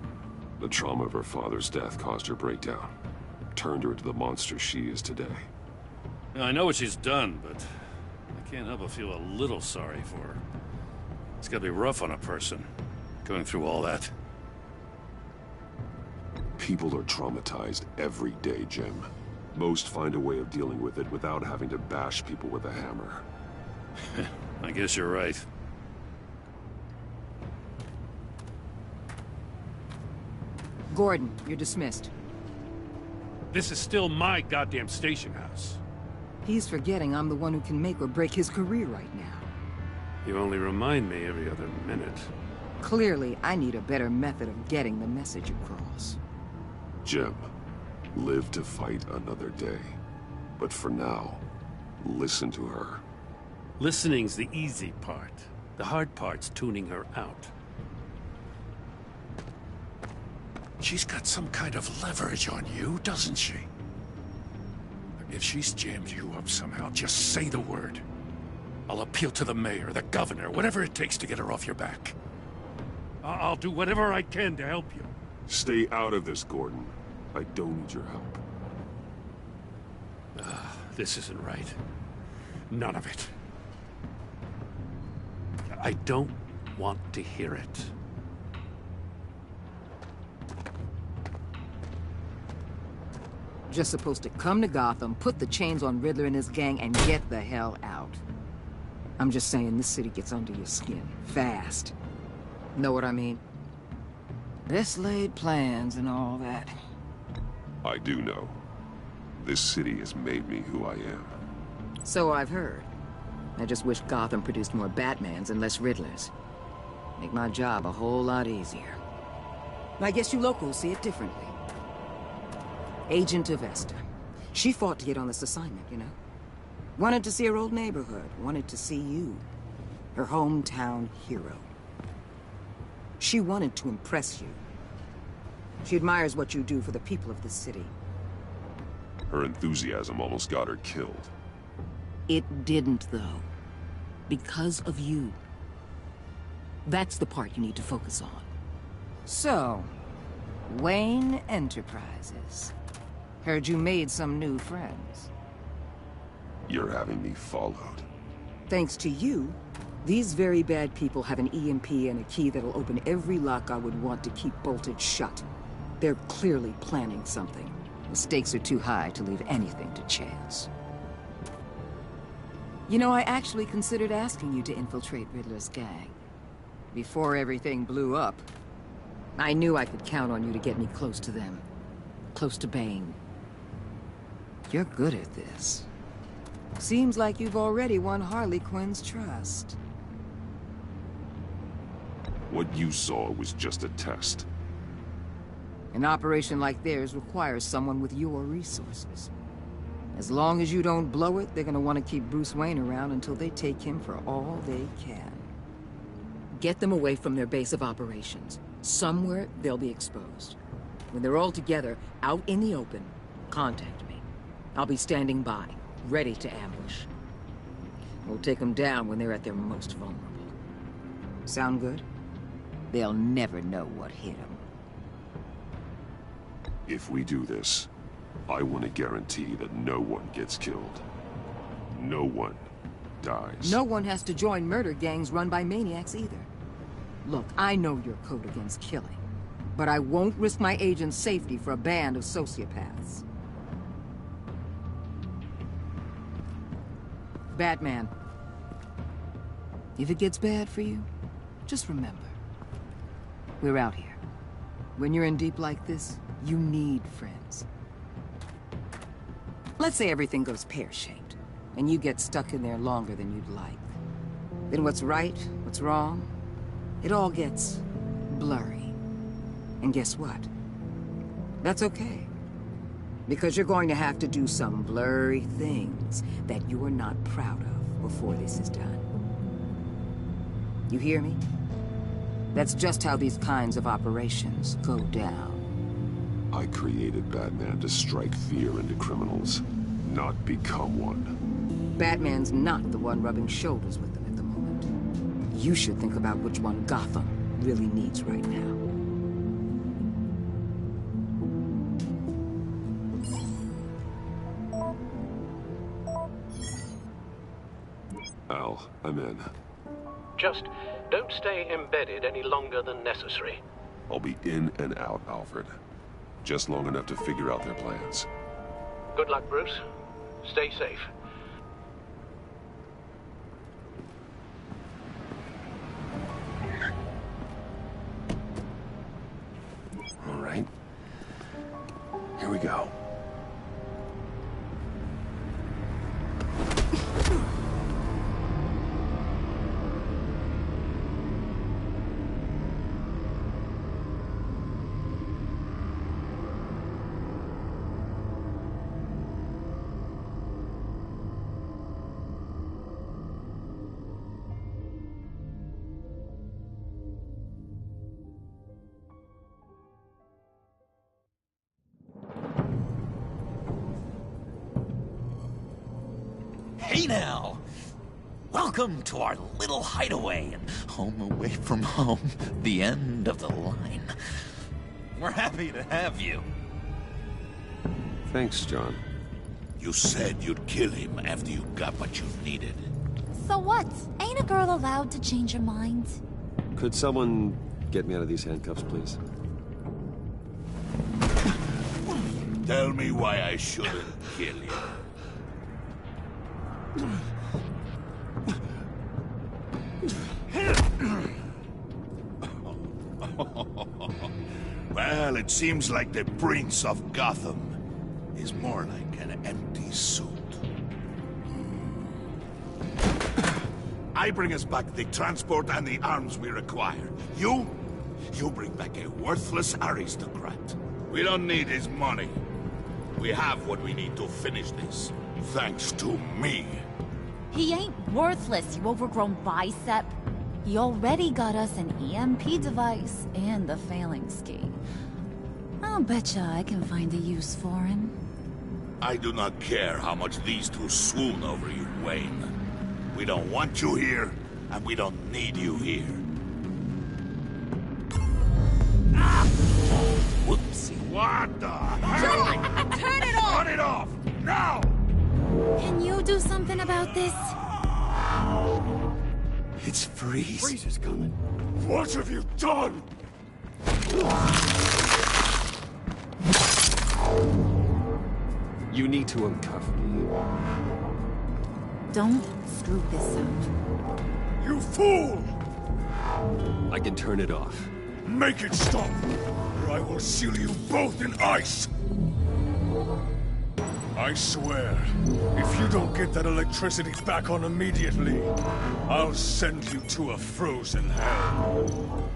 The trauma of her father's death caused her breakdown. Turned her into the monster she is today. Now, I know what she's done, but I can't help but feel a little sorry for her. It's gotta be rough on a person, going through all that. People are traumatized every day, Jim. Most find a way of dealing with it without having to bash people with a hammer. I guess you're right. Gordon, you're dismissed. This is still my goddamn station house. He's forgetting I'm the one who can make or break his career right now. You only remind me every other minute. Clearly, I need a better method of getting the message across. Jim, live to fight another day. But for now, listen to her. Listening's the easy part. The hard part's tuning her out. She's got some kind of leverage on you, doesn't she? If she's jammed you up somehow, just say the word. I'll appeal to the mayor, the governor, whatever it takes to get her off your back. I'll do whatever I can to help you. Stay out of this, Gordon. I don't need your help. This isn't right. None of it. I don't want to hear it. Just supposed to come to Gotham, put the chains on Riddler and his gang, and get the hell out. I'm just saying, this city gets under your skin. Fast. Know what I mean? Best laid plans and all that. I do know. This city has made me who I am. So I've heard. I just wish Gotham produced more Batmans and less Riddlers. Make my job a whole lot easier. I guess you locals see it differently. Agent Avesta. She fought to get on this assignment, you know? Wanted to see her old neighborhood. Wanted to see you. Her hometown hero. She wanted to impress you. She admires what you do for the people of this city. Her enthusiasm almost got her killed. It didn't, though. Because of you. That's the part you need to focus on. So, Wayne Enterprises. Heard you made some new friends. You're having me followed. Thanks to you, these very bad people have an EMP and a key that'll open every lock I would want to keep bolted shut. They're clearly planning something. The stakes are too high to leave anything to chance. You know, I actually considered asking you to infiltrate Riddler's gang. Before everything blew up, I knew I could count on you to get me close to them. Close to Bane. You're good at this. Seems like you've already won Harley Quinn's trust. What you saw was just a test. An operation like theirs requires someone with your resources. As long as you don't blow it, they're gonna want to keep Bruce Wayne around until they take him for all they can. Get them away from their base of operations. Somewhere they'll be exposed. When they're all together, out in the open, contact me. I'll be standing by, ready to ambush. We'll take them down when they're at their most vulnerable. Sound good? They'll never know what hit them. If we do this, I want to guarantee that no one gets killed. No one dies. No one has to join murder gangs run by maniacs either. Look, I know your code against killing, but I won't risk my agent's safety for a band of sociopaths. Batman. If it gets bad for you, just remember, we're out here. When you're in deep like this, you need friends. Let's say everything goes pear-shaped, and you get stuck in there longer than you'd like. Then what's right, what's wrong, it all gets blurry. And guess what? That's okay. Because you're going to have to do some blurry things that you are not proud of before this is done. You hear me? That's just how these kinds of operations go down. I created Batman to strike fear into criminals, not become one. Batman's not the one rubbing shoulders with them at the moment. You should think about which one Gotham really needs right now. Al, I'm in. Just don't stay embedded any longer than necessary. I'll be in and out, Alfred. Just long enough to figure out their plans. Good luck, Bruce. Stay safe. All right. Here we go. Hey now! Welcome to our little hideaway and home away from home, the end of the line. We're happy to have you. Thanks, John. You said you'd kill him after you got what you needed. So what? Ain't a girl allowed to change her mind? Could someone get me out of these handcuffs, please? Tell me why I shouldn't kill you. Well, it seems like the Prince of Gotham is more like an empty suit. I bring us back the transport and the arms we require. You bring back a worthless aristocrat. We don't need his money. We have what we need to finish this. Thanks to me. He ain't worthless, you overgrown bicep. He already got us an EMP device and the failing ski. I'll betcha I can find a use for him. I do not care how much these two swoon over you, Wayne. We don't want you here, and we don't need you here. Whoopsie. What the hell? Turn it off! Turn it off! Now! Can you do something about this? It's Freeze. Freeze is coming. What have you done? You need to uncuff me. Don't screw this up. You fool! I can turn it off. Make it stop, or I will seal you both in ice! I swear, if you don't get that electricity back on immediately, I'll send you to a frozen hell.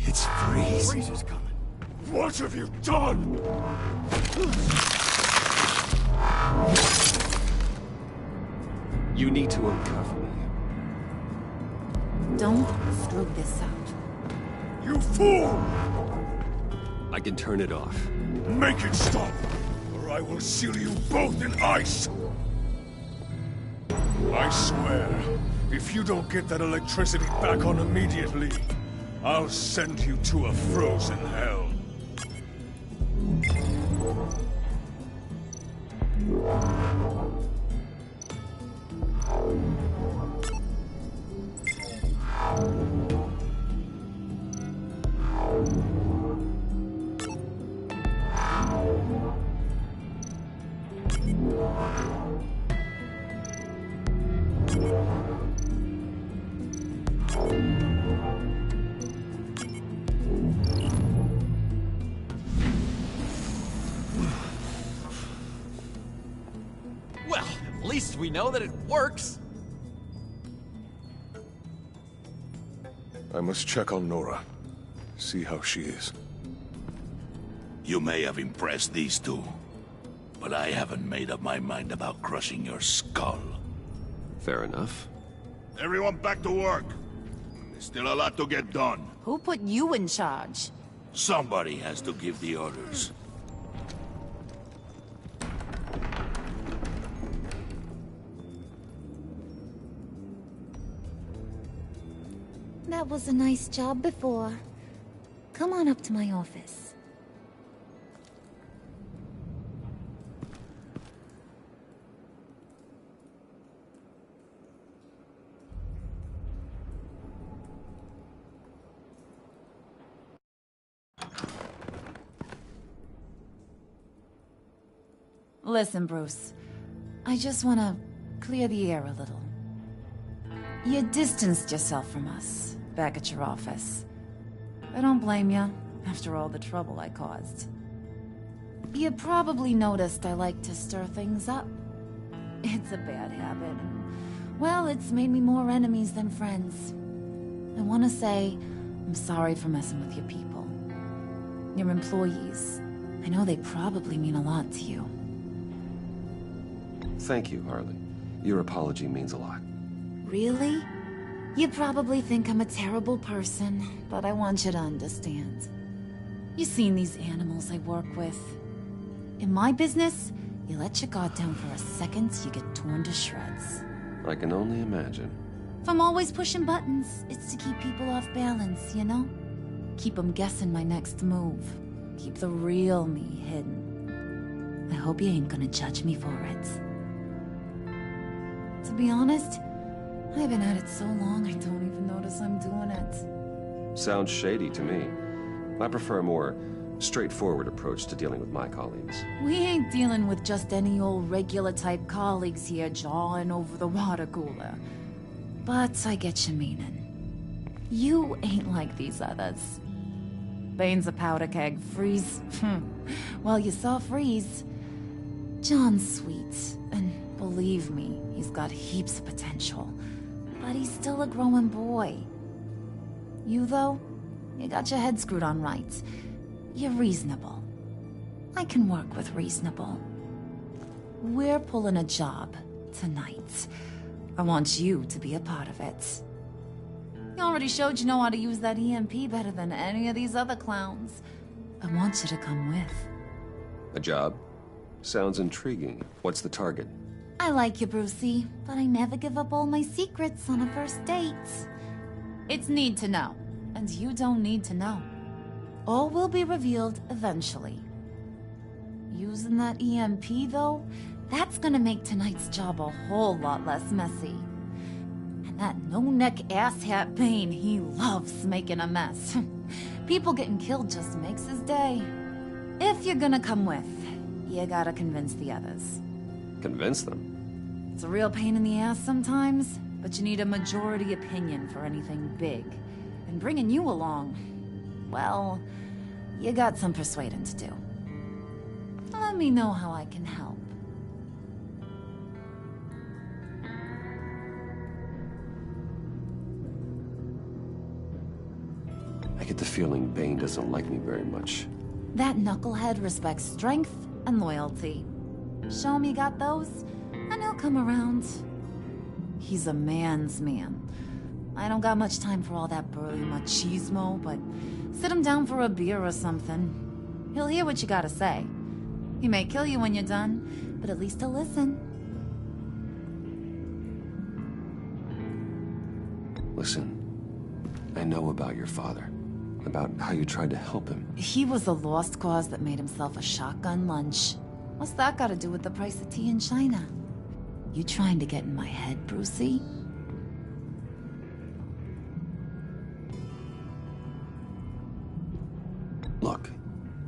It's Freeze. Freeze is coming. What have you done? You need to uncuff me. Don't screw this up. You fool! I can turn it off. Make it stop, or I will seal you both in ice! I swear, if you don't get that electricity back on immediately, I'll send you to a frozen hell. Well, at least we know that it works. I must check on Nora. See how she is. You may have impressed these two, but I haven't made up my mind about crushing your skull. Fair enough. Everyone back to work. There's still a lot to get done. Who put you in charge? Somebody has to give the orders. That was a nice job before. Come on up to my office. Listen, Bruce. I just want to clear the air a little. You distanced yourself from us, back at your office. I don't blame you, after all the trouble I caused. You probably noticed I like to stir things up. It's a bad habit, and, well, it's made me more enemies than friends. I want to say I'm sorry for messing with your people. Your employees. I know they probably mean a lot to you. Thank you, Harley. Your apology means a lot. Really? You probably think I'm a terrible person, but I want you to understand. You seen these animals I work with. In my business, you let your guard down for a second, you get torn to shreds. I can only imagine. If I'm always pushing buttons, it's to keep people off balance, you know? Keep them guessing my next move. Keep the real me hidden. I hope you ain't gonna judge me for it. To be honest, I've been at it so long I don't even notice I'm doing it. Sounds shady to me. I prefer a more straightforward approach to dealing with my colleagues. We ain't dealing with just any old regular type colleagues here jawing over the water cooler. But I get your meaning. You ain't like these others. Bane's a powder keg. Freeze. Well, you saw Freeze. John's sweet, and believe me, he's got heaps of potential. But he's still a growing boy. You, though, you got your head screwed on right. You're reasonable. I can work with reasonable. We're pulling a job tonight. I want you to be a part of it. You already showed you know how to use that EMP better than any of these other clowns. I want you to come with. A job? Sounds intriguing. What's the target? I like you, Brucey, but I never give up all my secrets on a first date. It's need to know, and you don't need to know. All will be revealed eventually. Using that EMP, though, that's gonna make tonight's job a whole lot less messy. And that no-neck asshat Bane, he loves making a mess. People getting killed just makes his day. If you're gonna come with, you gotta convince the others. Convince them? It's a real pain in the ass sometimes, but you need a majority opinion for anything big. And bringing you along, well, you got some persuading to do. Let me know how I can help. I get the feeling Bane doesn't like me very much. That knucklehead respects strength and loyalty. Show him you got those, and he'll come around. He's a man's man. I don't got much time for all that burly machismo, but sit him down for a beer or something. He'll hear what you gotta say. He may kill you when you're done, but at least he'll listen. Listen, I know about your father. About how you tried to help him. He was a lost cause that made himself a shotgun lunch. What's that got to do with the price of tea in China? You trying to get in my head, Brucey? Look,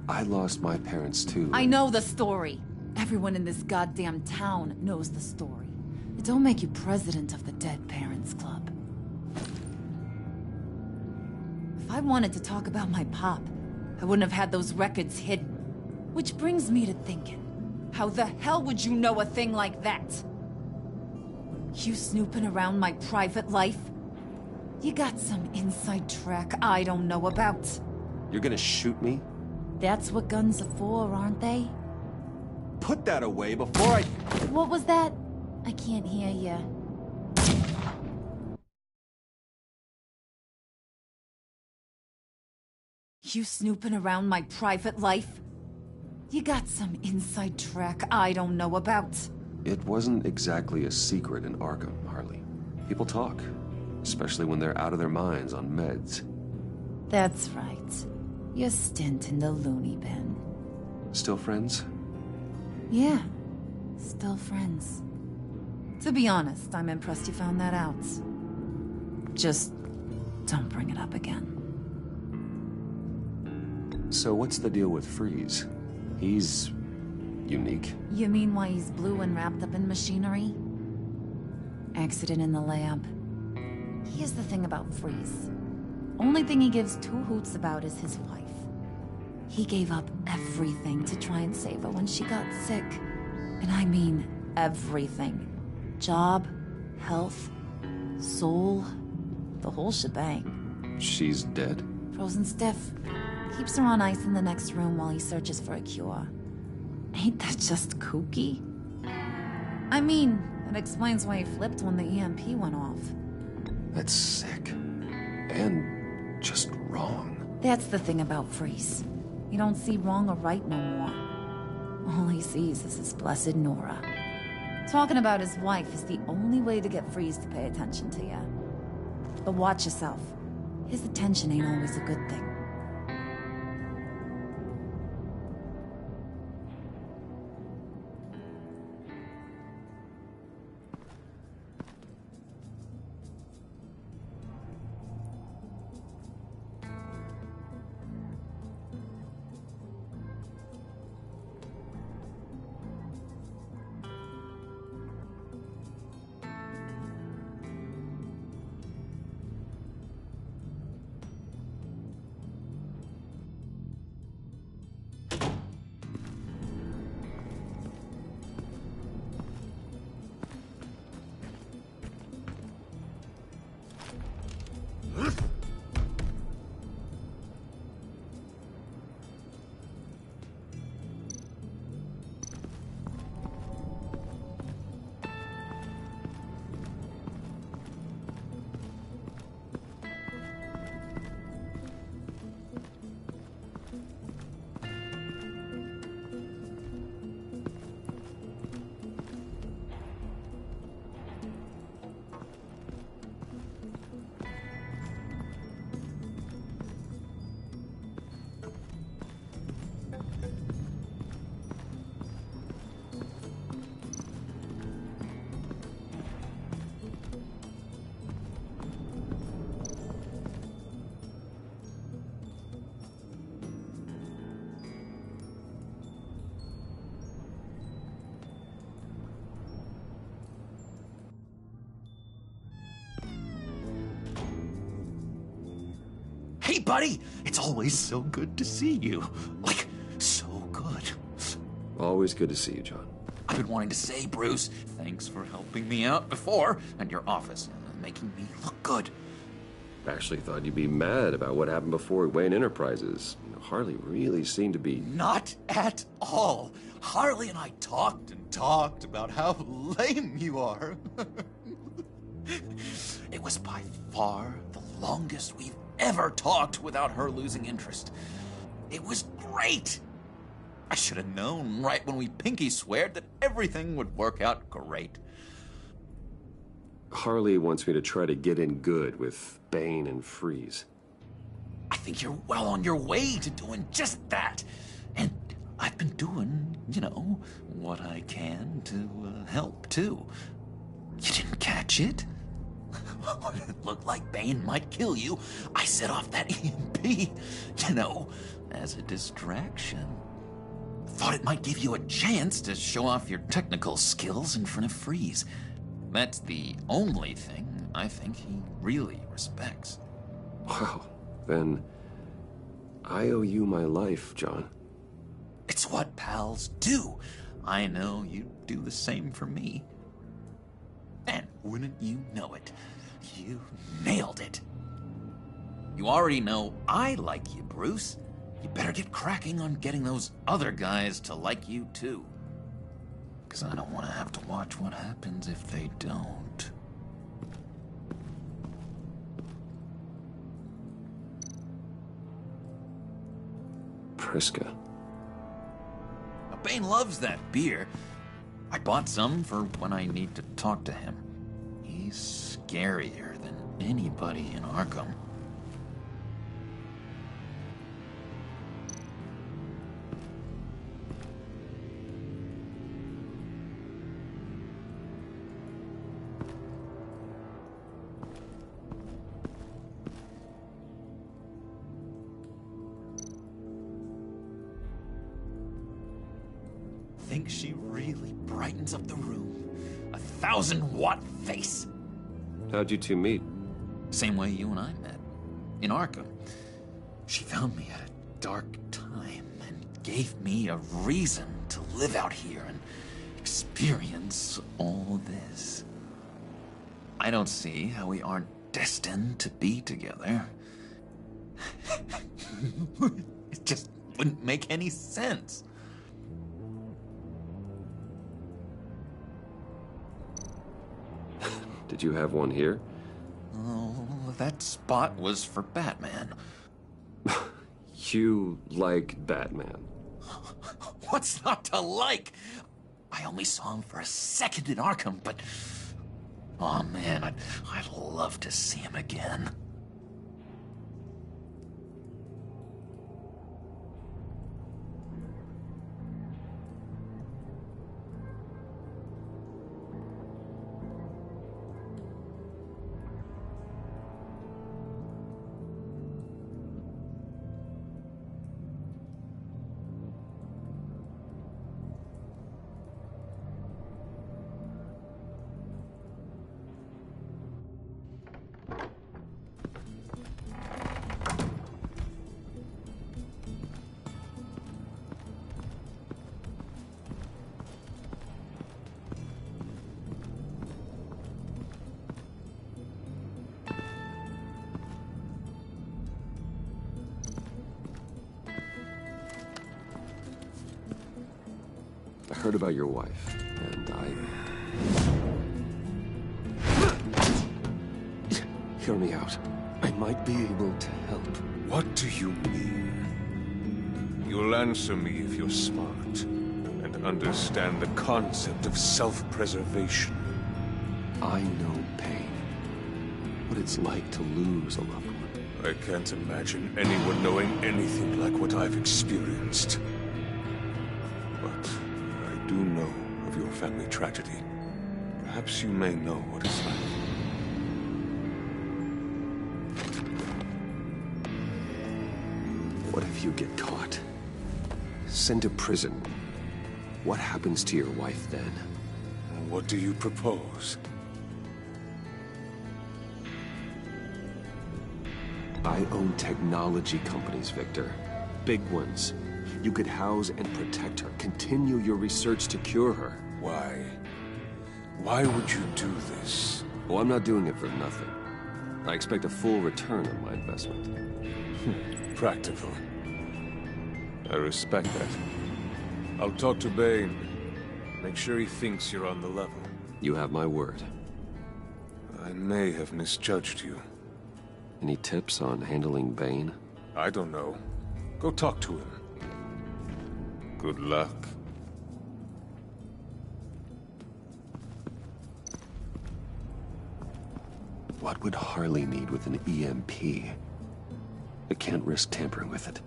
I lost my parents too. I know the story. Everyone in this goddamn town knows the story. It don't make you president of the Dead Parents Club. If I wanted to talk about my pop, I wouldn't have had those records hidden. Which brings me to thinking, how the hell would you know a thing like that? You snooping around my private life? You got some inside track I don't know about. You're gonna shoot me? That's what guns are for, aren't they? Put that away before I... What was that? I can't hear you. You snooping around my private life? You got some inside track I don't know about. It wasn't exactly a secret in Arkham, Harley. People talk, especially when they're out of their minds on meds. That's right. Your stint in the loony bin. Still friends? Yeah, still friends. To be honest, I'm impressed you found that out. Just don't bring it up again. So what's the deal with Freeze? He's... unique. You mean why he's blue and wrapped up in machinery? Accident in the lab. Here's the thing about Freeze. Only thing he gives two hoots about is his wife. He gave up everything to try and save her when she got sick. And I mean everything. Job, health, soul, the whole shebang. She's dead? Frozen stiff. Keeps her on ice in the next room while he searches for a cure. Ain't that just kooky? I mean, That explains why he flipped when the EMP went off. That's sick. And just wrong. That's the thing about Freeze. He don't see wrong or right no more. All he sees is his blessed Nora. Talking about his wife is the only way to get Freeze to pay attention to you. But watch yourself. His attention ain't always a good thing. Hey, buddy! It's always so good to see you. Like, so good. Always good to see you, John. I've been wanting to say, Bruce, thanks for helping me out before, and your office, making me look good. Actually thought you'd be mad about what happened before Wayne Enterprises. Harley really seemed to be... Not at all. Harley and I talked and talked about how lame you are. It was by far the longest we've ever talked without her losing interest. It was great. I should have known right when we pinky sweared that everything would work out great. Harley wants me to try to get in good with Bane and Freeze. I think you're well on your way to doing just that. And I've been doing, you know, what I can to help, too. You didn't catch it? When it looked like Bane might kill you, I set off that EMP, you know, as a distraction. Thought it might give you a chance to show off your technical skills in front of Freeze. That's the only thing I think he really respects. Wow, then I owe you my life, John. It's what pals do. I know you'd do the same for me. And wouldn't you know it, you nailed it. You already know I like you, Bruce. You better get cracking on getting those other guys to like you, too. Because I don't want to have to watch what happens if they don't. Priska. Now, Bane loves that beer. I bought some for when I need to talk to him. He's scarier than anybody in Arkham. Think she really brightens up the room. 1,000-watt face. How'd you two meet? Same way you and I met. In Arkham. She found me at a dark time and gave me a reason to live out here and experience all this. I don't see how we aren't destined to be together. It just wouldn't make any sense. Did you have one here? Oh, that spot was for Batman. You like Batman? What's not to like? I only saw him for a second in Arkham, but... Oh man, I'd love to see him again. I heard about your wife, and Hear me out. I might be able to help. What do you mean? You'll answer me if you're smart and understand the concept of self-preservation. I know pain. What it's like to lose a loved one. I can't imagine anyone knowing anything like what I've experienced. But I do know of your family tragedy. Perhaps you may know what it's like. What if you get caught? Sent to prison? What happens to your wife then? What do you propose? I own technology companies, Victor. Big ones. You could house and protect her. Continue your research to cure her. Why? Why would you do this? Well, I'm not doing it for nothing. I expect a full return on my investment. Practical. I respect that. I'll talk to Bane. Make sure he thinks you're on the level. You have my word. I may have misjudged you. Any tips on handling Bane? I don't know. Go talk to him. Good luck. What would Harley need with an EMP? I can't risk tampering with it.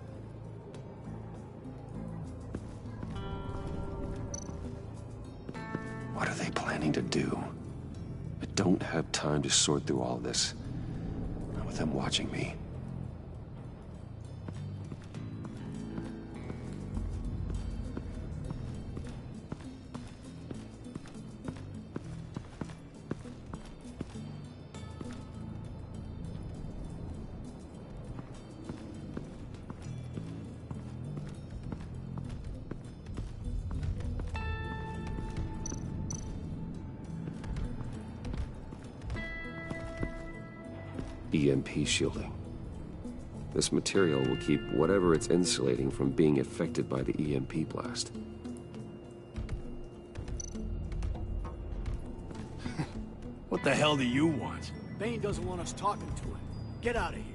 What are they planning to do? I don't have time to sort through all this. Not with them watching me. EMP shielding. This material will keep whatever it's insulating from being affected by the EMP blast. What the hell do you want? Bane doesn't want us talking to him. Get out of here.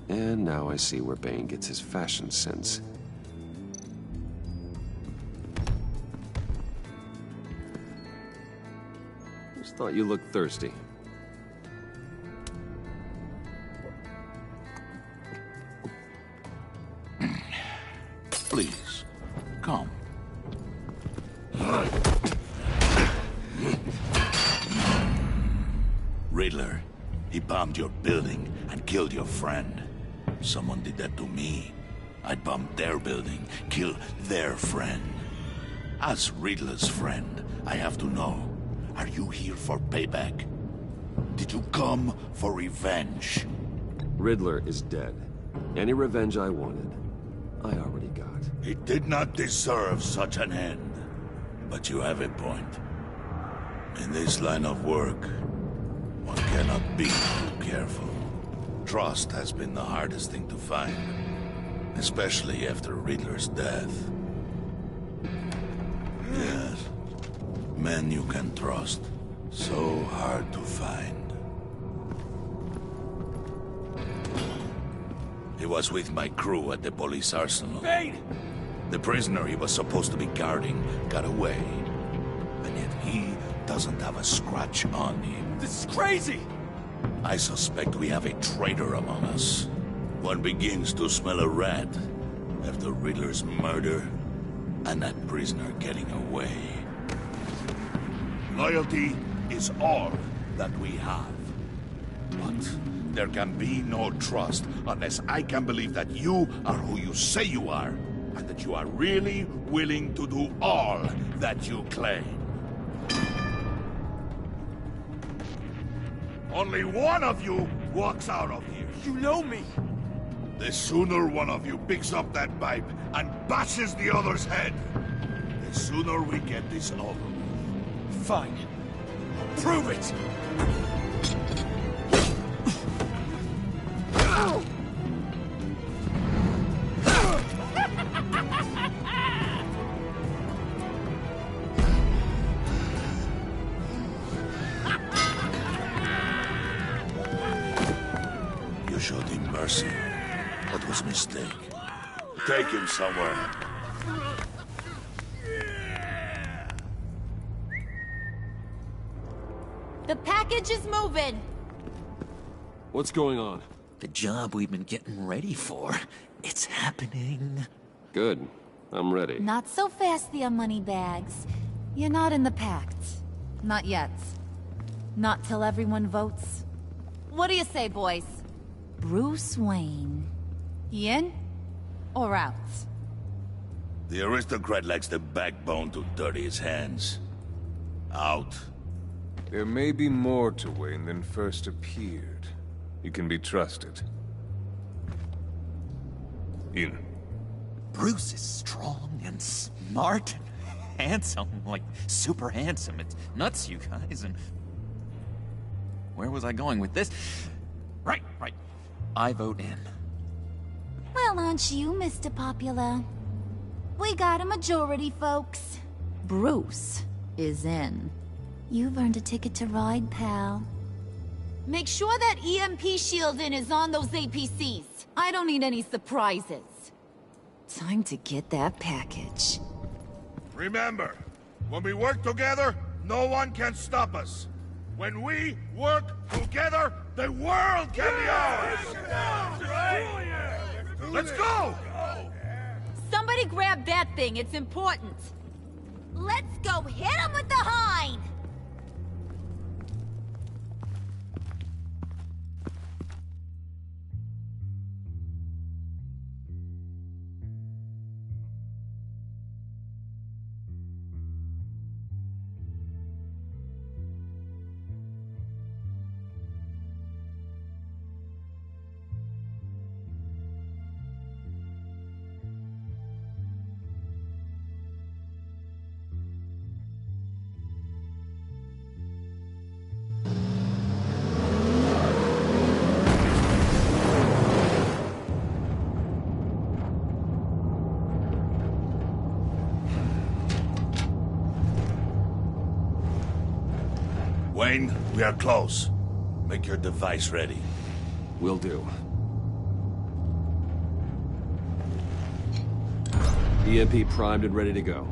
And now I see where Bane gets his fashion sense. Just thought you looked thirsty. Please, come. Riddler, he bombed your building and killed your friend. Someone did that to me. I'd bomb their building, kill their friend. As Riddler's friend, I have to know, are you here for payback? Did you come for revenge? Riddler is dead. Any revenge I wanted, I already got. He did not deserve such an end. But you have a point. In this line of work, one cannot be too careful. Trust has been the hardest thing to find, especially after Riddler's death. Yes, men you can trust. So hard to find. He was with my crew at the police arsenal. Bane! The prisoner he was supposed to be guarding got away. And yet he doesn't have a scratch on him. This is crazy! I suspect we have a traitor among us. One begins to smell a rat after Riddler's murder and that prisoner getting away. Loyalty is all that we have. But there can be no trust unless I can believe that you are who you say you are, and that you are really willing to do all that you claim. Only one of you walks out of here. You know me. The sooner one of you picks up that pipe and bashes the other's head, the sooner we get this over with. Fine. Prove it! You showed him mercy. That was a mistake. Take him somewhere. The package is moving. What's going on? The job we've been getting ready for. It's happening. Good. I'm ready. Not so fast, the Moneybags. You're not in the pact. Not yet. Not till everyone votes. What do you say, boys? Bruce Wayne. He in? Or out? The aristocrat lacks the backbone to dirty his hands. Out. There may be more to Wayne than first appeared. You can be trusted. In. Bruce is strong and smart and handsome, like super handsome. It's nuts, you guys, and... Where was I going with this? Right. I vote in. Well, aren't you, Mr. Popular? We got a majority, folks. Bruce is in. You've earned a ticket to ride, pal. Make sure that EMP shielding is on those APCs. I don't need any surprises. Time to get that package. Remember, when we work together, no one can stop us. When we work together, the world can be ours! Let's go! Somebody grab that thing, it's important. Let's go hit him with the hind! Wayne, we are close. Make your device ready. Will do. EMP primed and ready to go.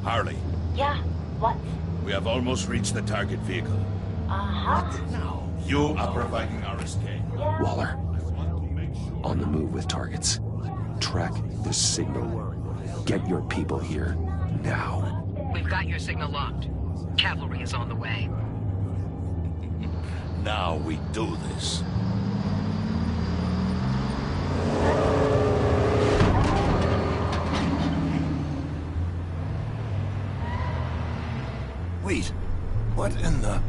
Harley. Yeah, what? We have almost reached the target vehicle. Uh-huh. Now, you are providing our escape. Waller. On the move with targets. Track the signal. Get your people here, now. We've got your signal locked. Cavalry is on the way. Now we do this. Wait, what in the...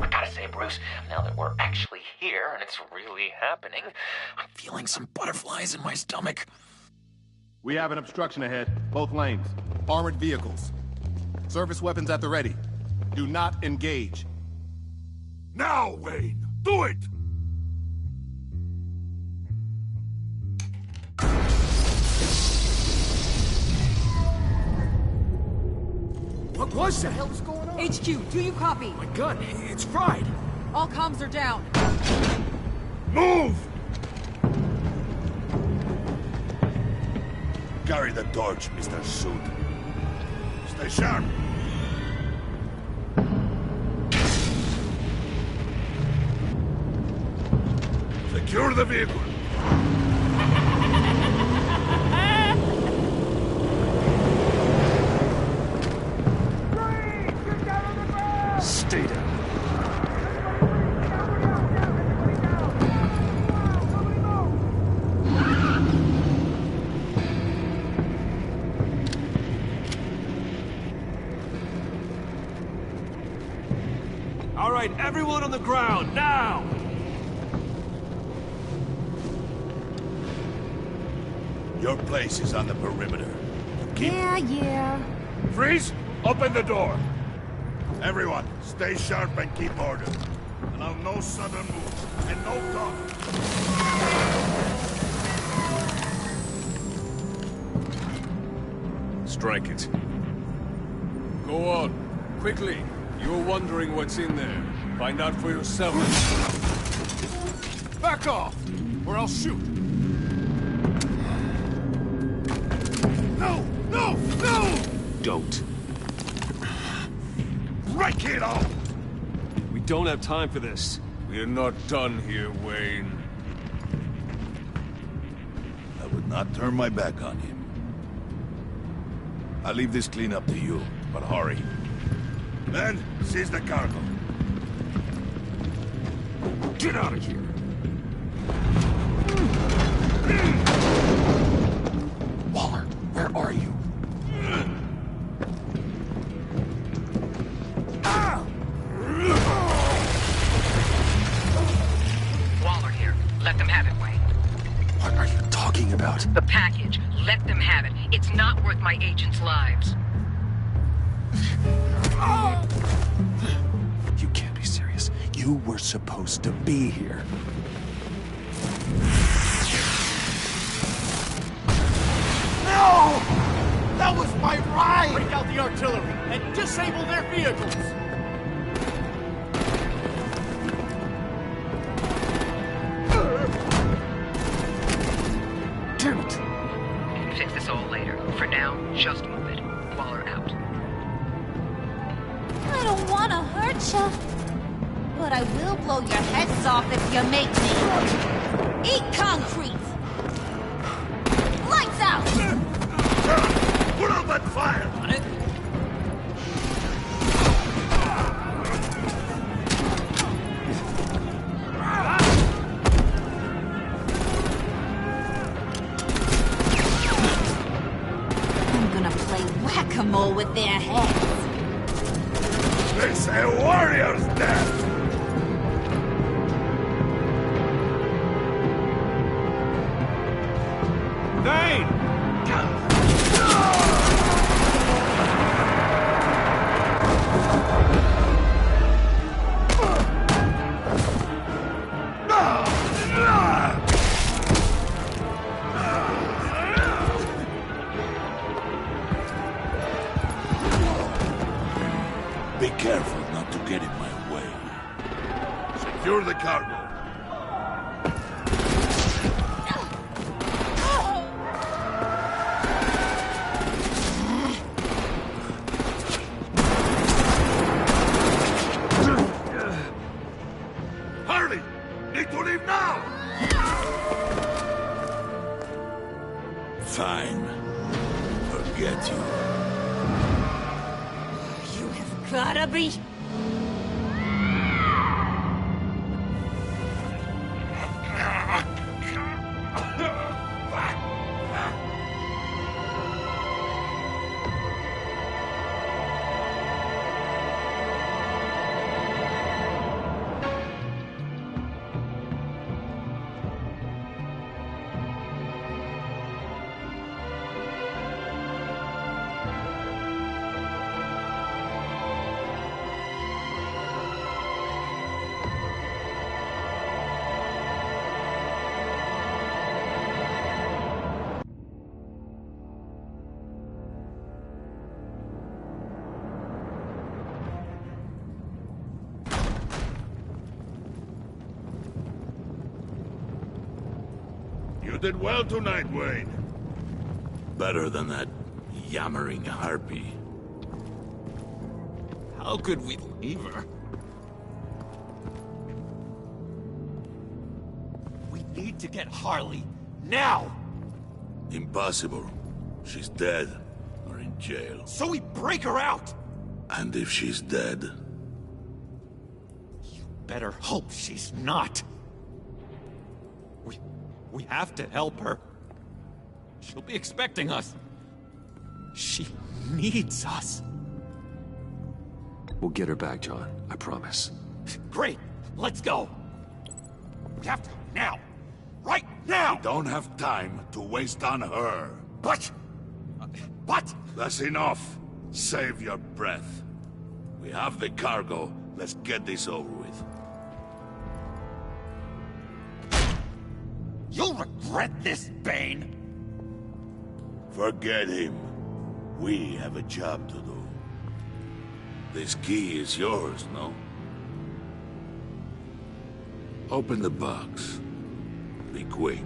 We gotta say, Bruce, now that we're actually here and it's really happening, I'm feeling some butterflies in my stomach. We have an obstruction ahead, both lanes. Armored vehicles. Service weapons at the ready. Do not engage. Now, Wayne! Do it! What was that? What the hell is going on? HQ, do you copy? My gun, it's fried. All comms are down. Move! Carry the torch, Mr. Suit. Stay sharp. Secure the vehicle. Stay down. All right, everyone on the ground, now! Your place is on the perimeter. Yeah. Freeze! Open the door! Everyone, stay sharp and keep order. Allow no sudden moves, and no talk. Strike it. Go on. Quickly. You're wondering what's in there. Find out for yourself. Back off, or I'll shoot. No! No! No! Don't. Break it off! We don't have time for this. We're not done here, Wayne. I would not turn my back on him. I'll leave this cleanup to you, but hurry. Then, seize the cargo. Get out of here. Waller, where are you? Waller here. Let them have it, Wayne. What are you talking about? The package. Let them have it. It's not worth my agents' lives. You can't be serious. You were supposed to be here. No! That was my ride! Break out the artillery and disable their vehicles! Damn it! We can fix this all later. For now, just move it. Waller out. I don't want to hurt you, but I will blow your heads off if you make me. Eat concrete! Lights out! Put out that fire! On it. I'm gonna play whack-a-mole with their heads. It's a warrior's death! Vane! Be careful not to get in my way. Secure the cargo. Hurry! Need to leave now! Fine. Forget you. Gotta be... did well tonight, Wayne. Better than that yammering harpy. How could we leave her? We need to get Harley, now! Impossible. She's dead, or in jail. So we break her out! And if she's dead? You better hope she's not. We have to help her. She'll be expecting us. She needs us. We'll get her back, John. I promise. Great. Let's go. We have to now. Right now! We don't have time to waste on her. But... That's enough. Save your breath. We have the cargo. Let's get this over with. You'll regret this, Bane! Forget him. We have a job to do. This key is yours, no? Open the box. Be quick.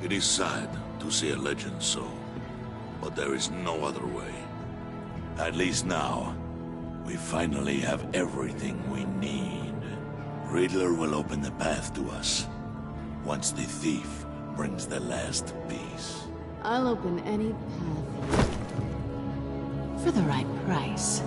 It is sad to see a legend so, but there is no other way. At least now, we finally have everything we need. Riddler will open the path to us, once the thief brings the last piece. I'll open any path for the right price.